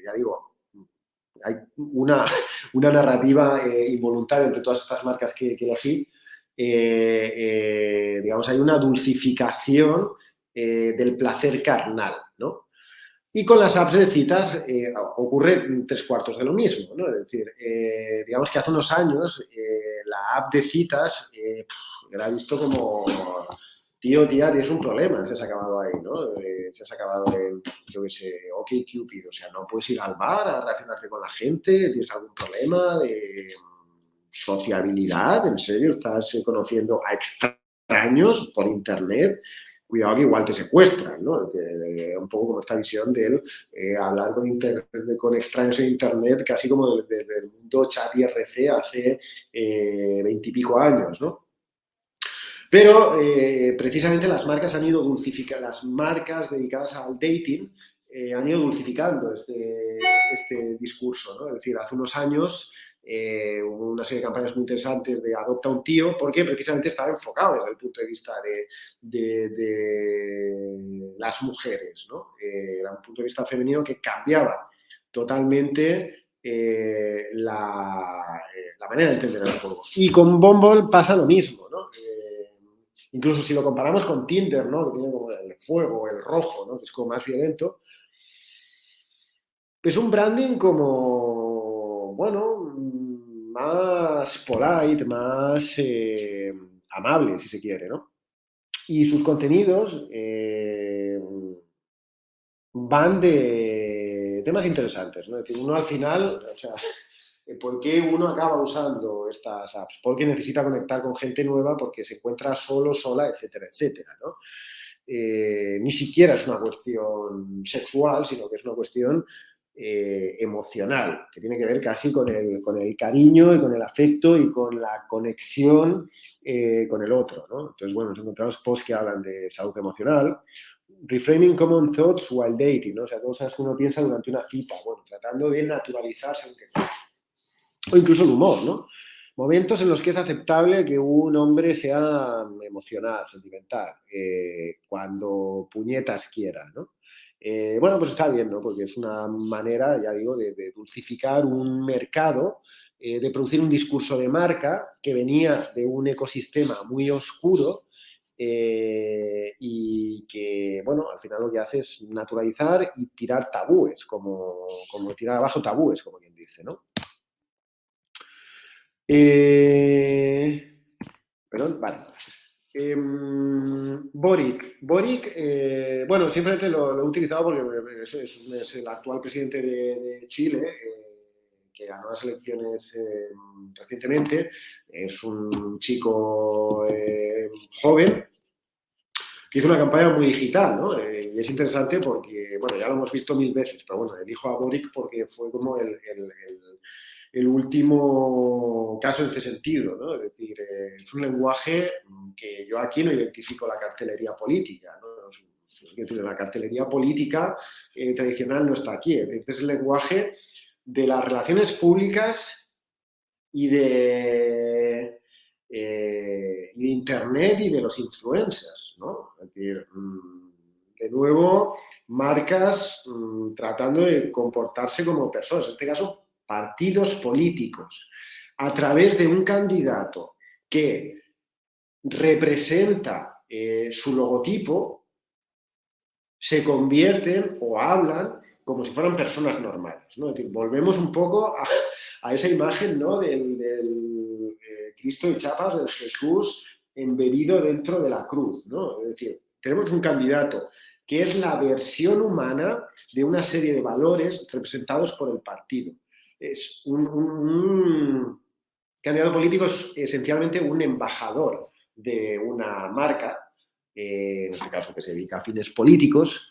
ya digo, hay una narrativa involuntaria entre todas estas marcas que elegí. Digamos, hay una dulcificación del placer carnal, ¿no? Y con las apps de citas ocurre 3/4 de lo mismo, ¿no? Es decir, digamos que hace unos años la app de citas era visto como, tío, tía, tienes un problema, se has acabado ahí, ¿no? Se has acabado en, yo qué sé, OkCupid, o sea, no puedes ir al bar a relacionarte con la gente, tienes algún problema de sociabilidad, en serio, estás conociendo a extraños por internet, cuidado que igual te secuestran, ¿no? Un poco como esta visión de hablar con extraños en internet, casi como desde el mundo chat IRC hace 20 y pico años, ¿no? Pero precisamente las marcas han ido dulcificando, las marcas dedicadas al dating han ido dulcificando este discurso, ¿no? Es decir, hace unos años hubo una serie de campañas muy interesantes de Adopta un tío, porque precisamente estaba enfocado desde el punto de vista de las mujeres, ¿no? Era un punto de vista femenino que cambiaba totalmente la manera de entender el juego. Y con Bumble pasa lo mismo, ¿no? Incluso si lo comparamos con Tinder, ¿no? Que tiene como el fuego, el rojo, ¿no? Que es como más violento. Es un branding como, bueno, más polite, más amable, si se quiere, ¿no? Y sus contenidos van de temas interesantes, ¿no? Es decir, uno al final, o sea, ¿por qué uno acaba usando estas apps? Porque necesita conectar con gente nueva, porque se encuentra solo, sola, etcétera, etcétera, ¿no? Ni siquiera es una cuestión sexual, sino que es una cuestión emocional, que tiene que ver casi con el cariño y con el afecto y con la conexión con el otro, ¿no? Entonces, bueno, nos encontramos posts que hablan de salud emocional, reframing common thoughts while dating, ¿no? O sea, cosas que uno piensa durante una cita, bueno, tratando de naturalizarse, aunque o incluso el humor, ¿no? Momentos en los que es aceptable que un hombre sea emocional, sentimental, cuando puñetas quiera, ¿no? Bueno, pues está bien, ¿no? Porque es una manera, ya digo, de dulcificar un mercado, de producir un discurso de marca que venía de un ecosistema muy oscuro y que, bueno, al final lo que hace es naturalizar y tirar tabúes, como tirar abajo tabúes, como quien dice, ¿no? Perdón, vale. Boric, bueno, simplemente lo he utilizado porque es el actual presidente de Chile, que ganó las elecciones recientemente. Es un chico joven que hizo una campaña muy digital, ¿no? Y es interesante porque, bueno, ya lo hemos visto 1000 veces, pero bueno, elijo a Boric porque fue como el último caso en este sentido, ¿no? Es decir, es un lenguaje que yo aquí no identifico la cartelería política, ¿no? Es decir, la cartelería política tradicional no está aquí. Este es el lenguaje de las relaciones públicas y de Internet y de los influencers, ¿no? Es decir, de nuevo, marcas tratando de comportarse como personas, en este caso, partidos políticos, a través de un candidato que representa su logotipo, se convierten o hablan como si fueran personas normales, ¿no? Es decir, volvemos un poco a esa imagen, ¿no? del Cristo de chapas, del Jesús embebido dentro de la cruz, ¿no? Es decir, tenemos un candidato que es la versión humana de una serie de valores representados por el partido. Es un candidato político, es esencialmente un embajador de una marca, en este caso que se dedica a fines políticos,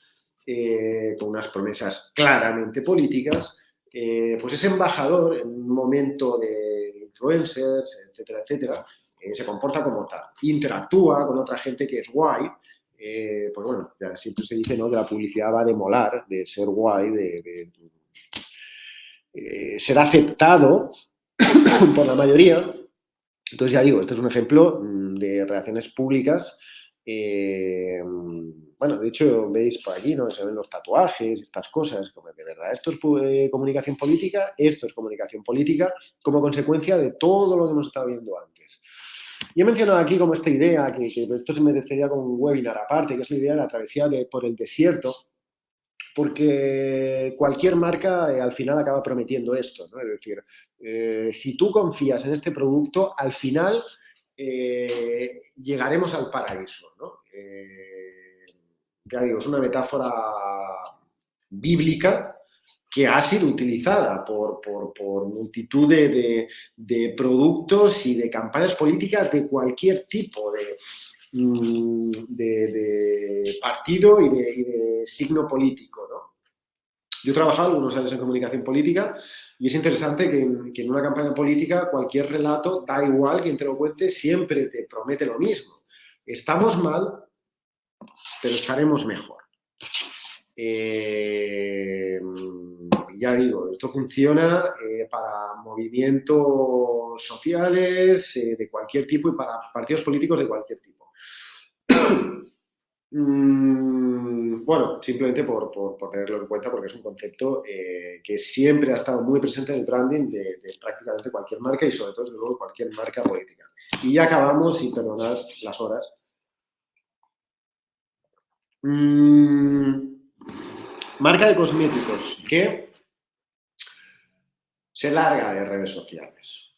con unas promesas claramente políticas, pues ese embajador en un momento de influencers, etcétera, etcétera, se comporta como tal, interactúa con otra gente que es guay, pues bueno, ya siempre se dice, ¿no?, que la publicidad va de molar, de ser guay, de ser aceptado por la mayoría. Entonces, ya digo, esto es un ejemplo de relaciones públicas. Bueno, de hecho, veis por aquí, ¿no? Se ven los tatuajes, estas cosas, como de verdad, esto es comunicación política, esto es comunicación política como consecuencia de todo lo que hemos estado viendo antes. Y he mencionado aquí como esta idea, que esto se merecería como un webinar aparte, que es la idea de la travesía por el desierto, porque cualquier marca al final acaba prometiendo esto, ¿no? Es decir, si tú confías en este producto, al final llegaremos al paraíso, ¿no? Ya digo, es una metáfora bíblica que ha sido utilizada por multitud de productos y de campañas políticas de cualquier tipo de partido y de signo político, ¿no? Yo he trabajado algunos años en comunicación política y es interesante que en una campaña política cualquier relato, da igual quien te lo cuente, siempre te promete lo mismo. Estamos mal, pero estaremos mejor. Ya digo, esto funciona para movimientos sociales de cualquier tipo y para partidos políticos de cualquier tipo. Bueno, simplemente por tenerlo en cuenta, porque es un concepto que siempre ha estado muy presente en el branding de prácticamente cualquier marca y sobre todo, desde luego, cualquier marca política. Y ya acabamos, y perdonad las horas. Marca de cosméticos que se larga de redes sociales.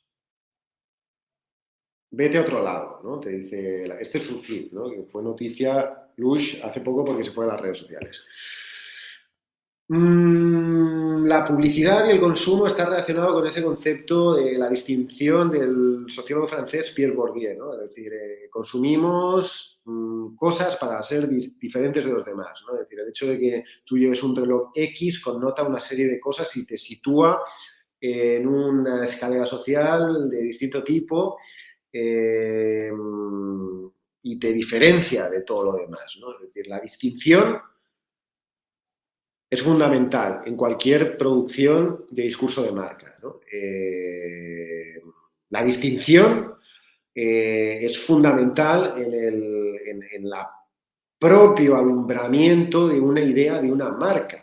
Vete a otro lado, ¿no? Te dice, este es su feed, ¿no? Que fue noticia Lush hace poco porque se fue a las redes sociales. La publicidad y el consumo está relacionado con ese concepto de la distinción del sociólogo francés Pierre Bourdieu, ¿no? Es decir, consumimos cosas para ser diferentes de los demás, ¿no? Es decir, el hecho de que tú lleves un reloj X connota una serie de cosas y te sitúa en una escalera social de distinto tipo y te diferencia de todo lo demás, ¿no? Es decir, la distinción es fundamental en cualquier producción de discurso de marca, ¿no? La distinción es fundamental en la propio alumbramiento de una idea, de una marca.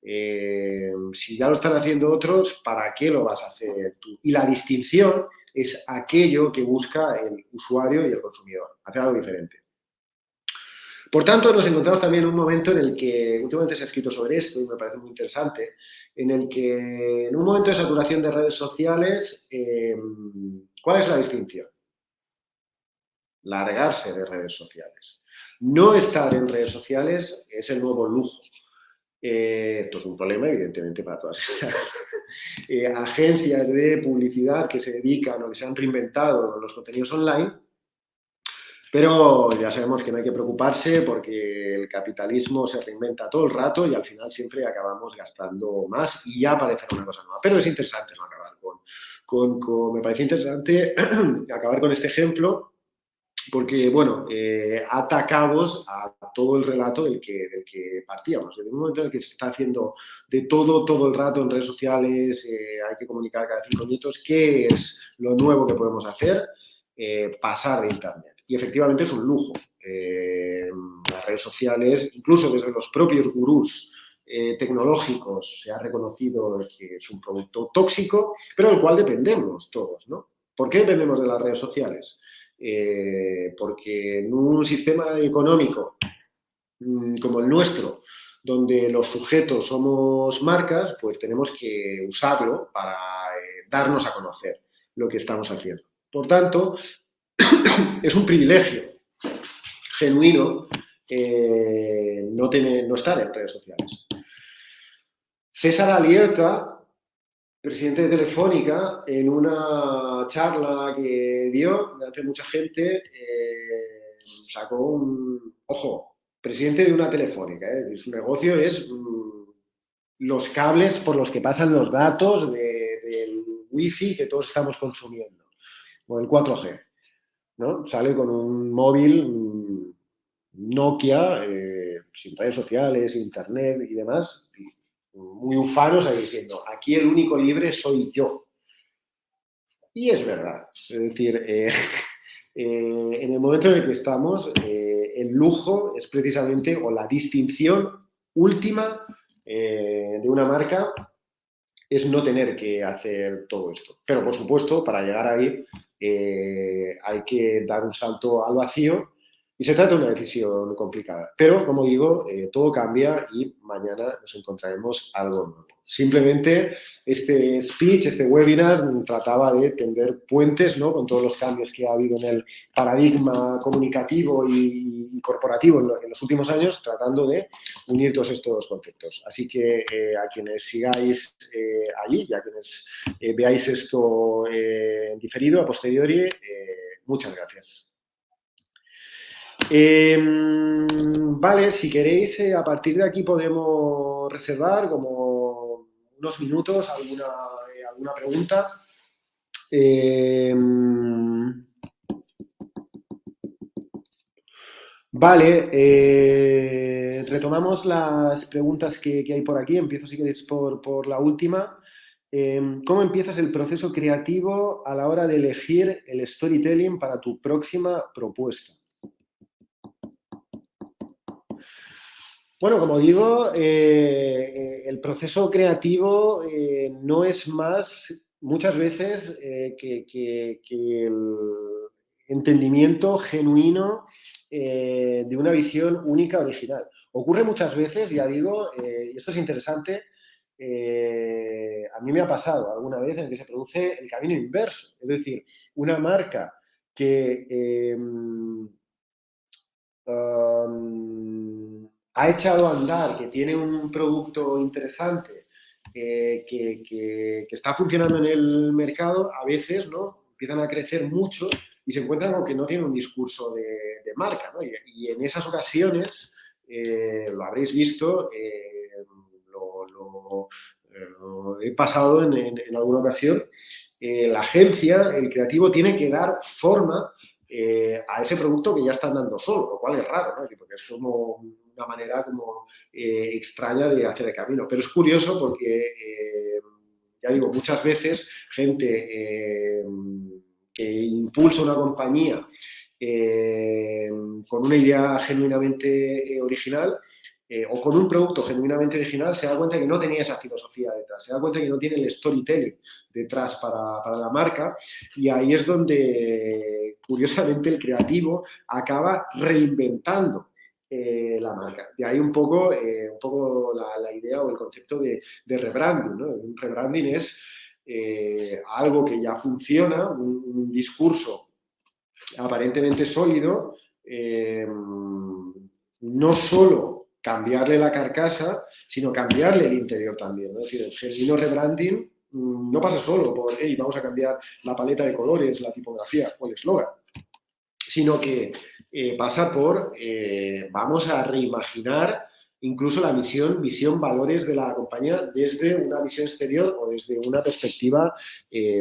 Si ya lo están haciendo otros, ¿para qué lo vas a hacer tú? Y la distinción es aquello que busca el usuario y el consumidor, hacer algo diferente. Por tanto, nos encontramos también en un momento en el que, últimamente se ha escrito sobre esto y me parece muy interesante, en el que en un momento de saturación de redes sociales, ¿cuál es la distinción? Largarse de redes sociales. No estar en redes sociales es el nuevo lujo. Esto es un problema, evidentemente, para todas esas agencias de publicidad que se dedican o que se han reinventado los contenidos online. Pero ya sabemos que no hay que preocuparse porque el capitalismo se reinventa todo el rato y al final siempre acabamos gastando más y ya aparecerá una cosa nueva. Pero es interesante no acabar me parece interesante acabar con este ejemplo porque, bueno, ata cabos a todo el relato del que partíamos. Desde un momento en el que se está haciendo de todo el rato en redes sociales, hay que comunicar cada 5 minutos, ¿qué es lo nuevo que podemos hacer? Pasar de Internet. Y efectivamente es un lujo. Las redes sociales, incluso desde los propios gurús tecnológicos, se ha reconocido que es un producto tóxico, pero del cual dependemos todos, ¿no? ¿Por qué dependemos de las redes sociales? Porque en un sistema económico como el nuestro, donde los sujetos somos marcas, pues tenemos que usarlo para darnos a conocer lo que estamos haciendo. Por tanto, es un privilegio genuino no estar en redes sociales. César Alierta, presidente de Telefónica, en una charla que dio ante mucha gente, sacó ojo, presidente de una Telefónica, su negocio es los cables por los que pasan los datos del wifi que todos estamos consumiendo, o del 4G, ¿no? Sale con un móvil Nokia, sin redes sociales, internet y demás, muy ufanos ahí diciendo, aquí el único libre soy yo. Y es verdad. Es decir, en el momento en el que estamos, el lujo es precisamente, o la distinción última de una marca es no tener que hacer todo esto. Pero, por supuesto, para llegar ahí hay que dar un salto al vacío y se trata de una decisión complicada. Pero, como digo, todo cambia y mañana nos encontraremos algo nuevo. Simplemente este speech, este webinar, trataba de tender puentes, ¿no?, con todos los cambios que ha habido en el paradigma comunicativo y corporativo en los últimos años, tratando de unir todos estos conceptos. Así que a quienes sigáis allí y a quienes veáis esto diferido a posteriori, muchas gracias. Vale, si queréis, a partir de aquí podemos reservar como unos minutos alguna pregunta. Vale, retomamos las preguntas que hay por aquí. Empiezo, si queréis, por la última. ¿Cómo empiezas el proceso creativo a la hora de elegir el storytelling para tu próxima propuesta? Bueno, como digo, el proceso creativo no es más, muchas veces, que el entendimiento genuino de una visión única, original. Ocurre muchas veces, ya digo, y esto es interesante, a mí me ha pasado alguna vez en que se produce el camino inverso. Es decir, una marca que ha echado a andar, que tiene un producto interesante, que está funcionando en el mercado, a veces, ¿no?, empiezan a crecer mucho y se encuentran con que no tienen un discurso de marca, ¿no? Y en esas ocasiones, lo habréis visto, lo he pasado en alguna ocasión, la agencia, el creativo, tiene que dar forma a ese producto que ya están dando solo, lo cual es raro, ¿no? Porque es como una manera como extraña de hacer el camino. Pero es curioso porque, ya digo, muchas veces gente que impulsa una compañía con una idea genuinamente original o con un producto genuinamente original, se da cuenta que no tenía esa filosofía detrás, se da cuenta que no tiene el storytelling detrás para la marca, y ahí es donde, curiosamente, el creativo acaba reinventando la marca. De ahí un poco la idea o el concepto de rebranding, ¿no? Un rebranding es algo que ya funciona, un discurso aparentemente sólido, no solo cambiarle la carcasa, sino cambiarle el interior también, ¿no? Es decir, el genuino rebranding no pasa solo por, hey, vamos a cambiar la paleta de colores, la tipografía o el eslogan, sino que pasa por, vamos a reimaginar incluso la visión, valores de la compañía desde una visión exterior o desde una perspectiva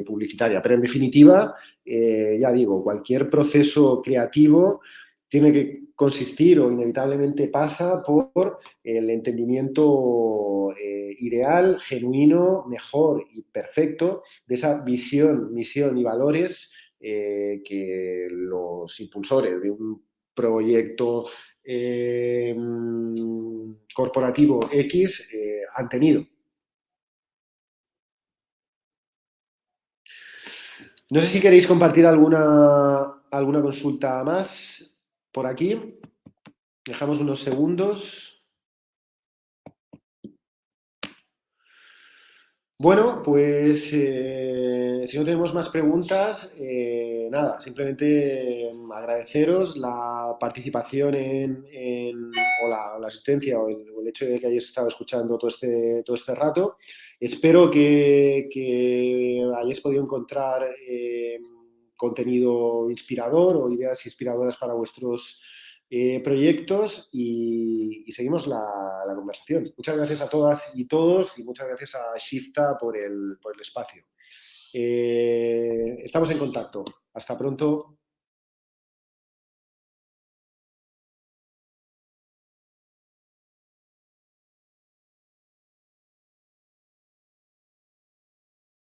publicitaria. Pero en definitiva, ya digo, cualquier proceso creativo tiene que consistir o inevitablemente pasa por el entendimiento ideal, genuino, mejor y perfecto de esa visión, misión y valores que los impulsores de un proyecto corporativo X han tenido. No sé si queréis compartir alguna consulta más por aquí. Dejamos unos segundos. Bueno, pues si no tenemos más preguntas, nada, simplemente agradeceros la participación o la asistencia o el hecho de que hayáis estado escuchando todo este rato. Espero que hayáis podido encontrar contenido inspirador o ideas inspiradoras para vuestros proyectos y seguimos la conversación. Muchas gracias a todas y todos y muchas gracias a Shifta por el espacio. Estamos en contacto. Hasta pronto.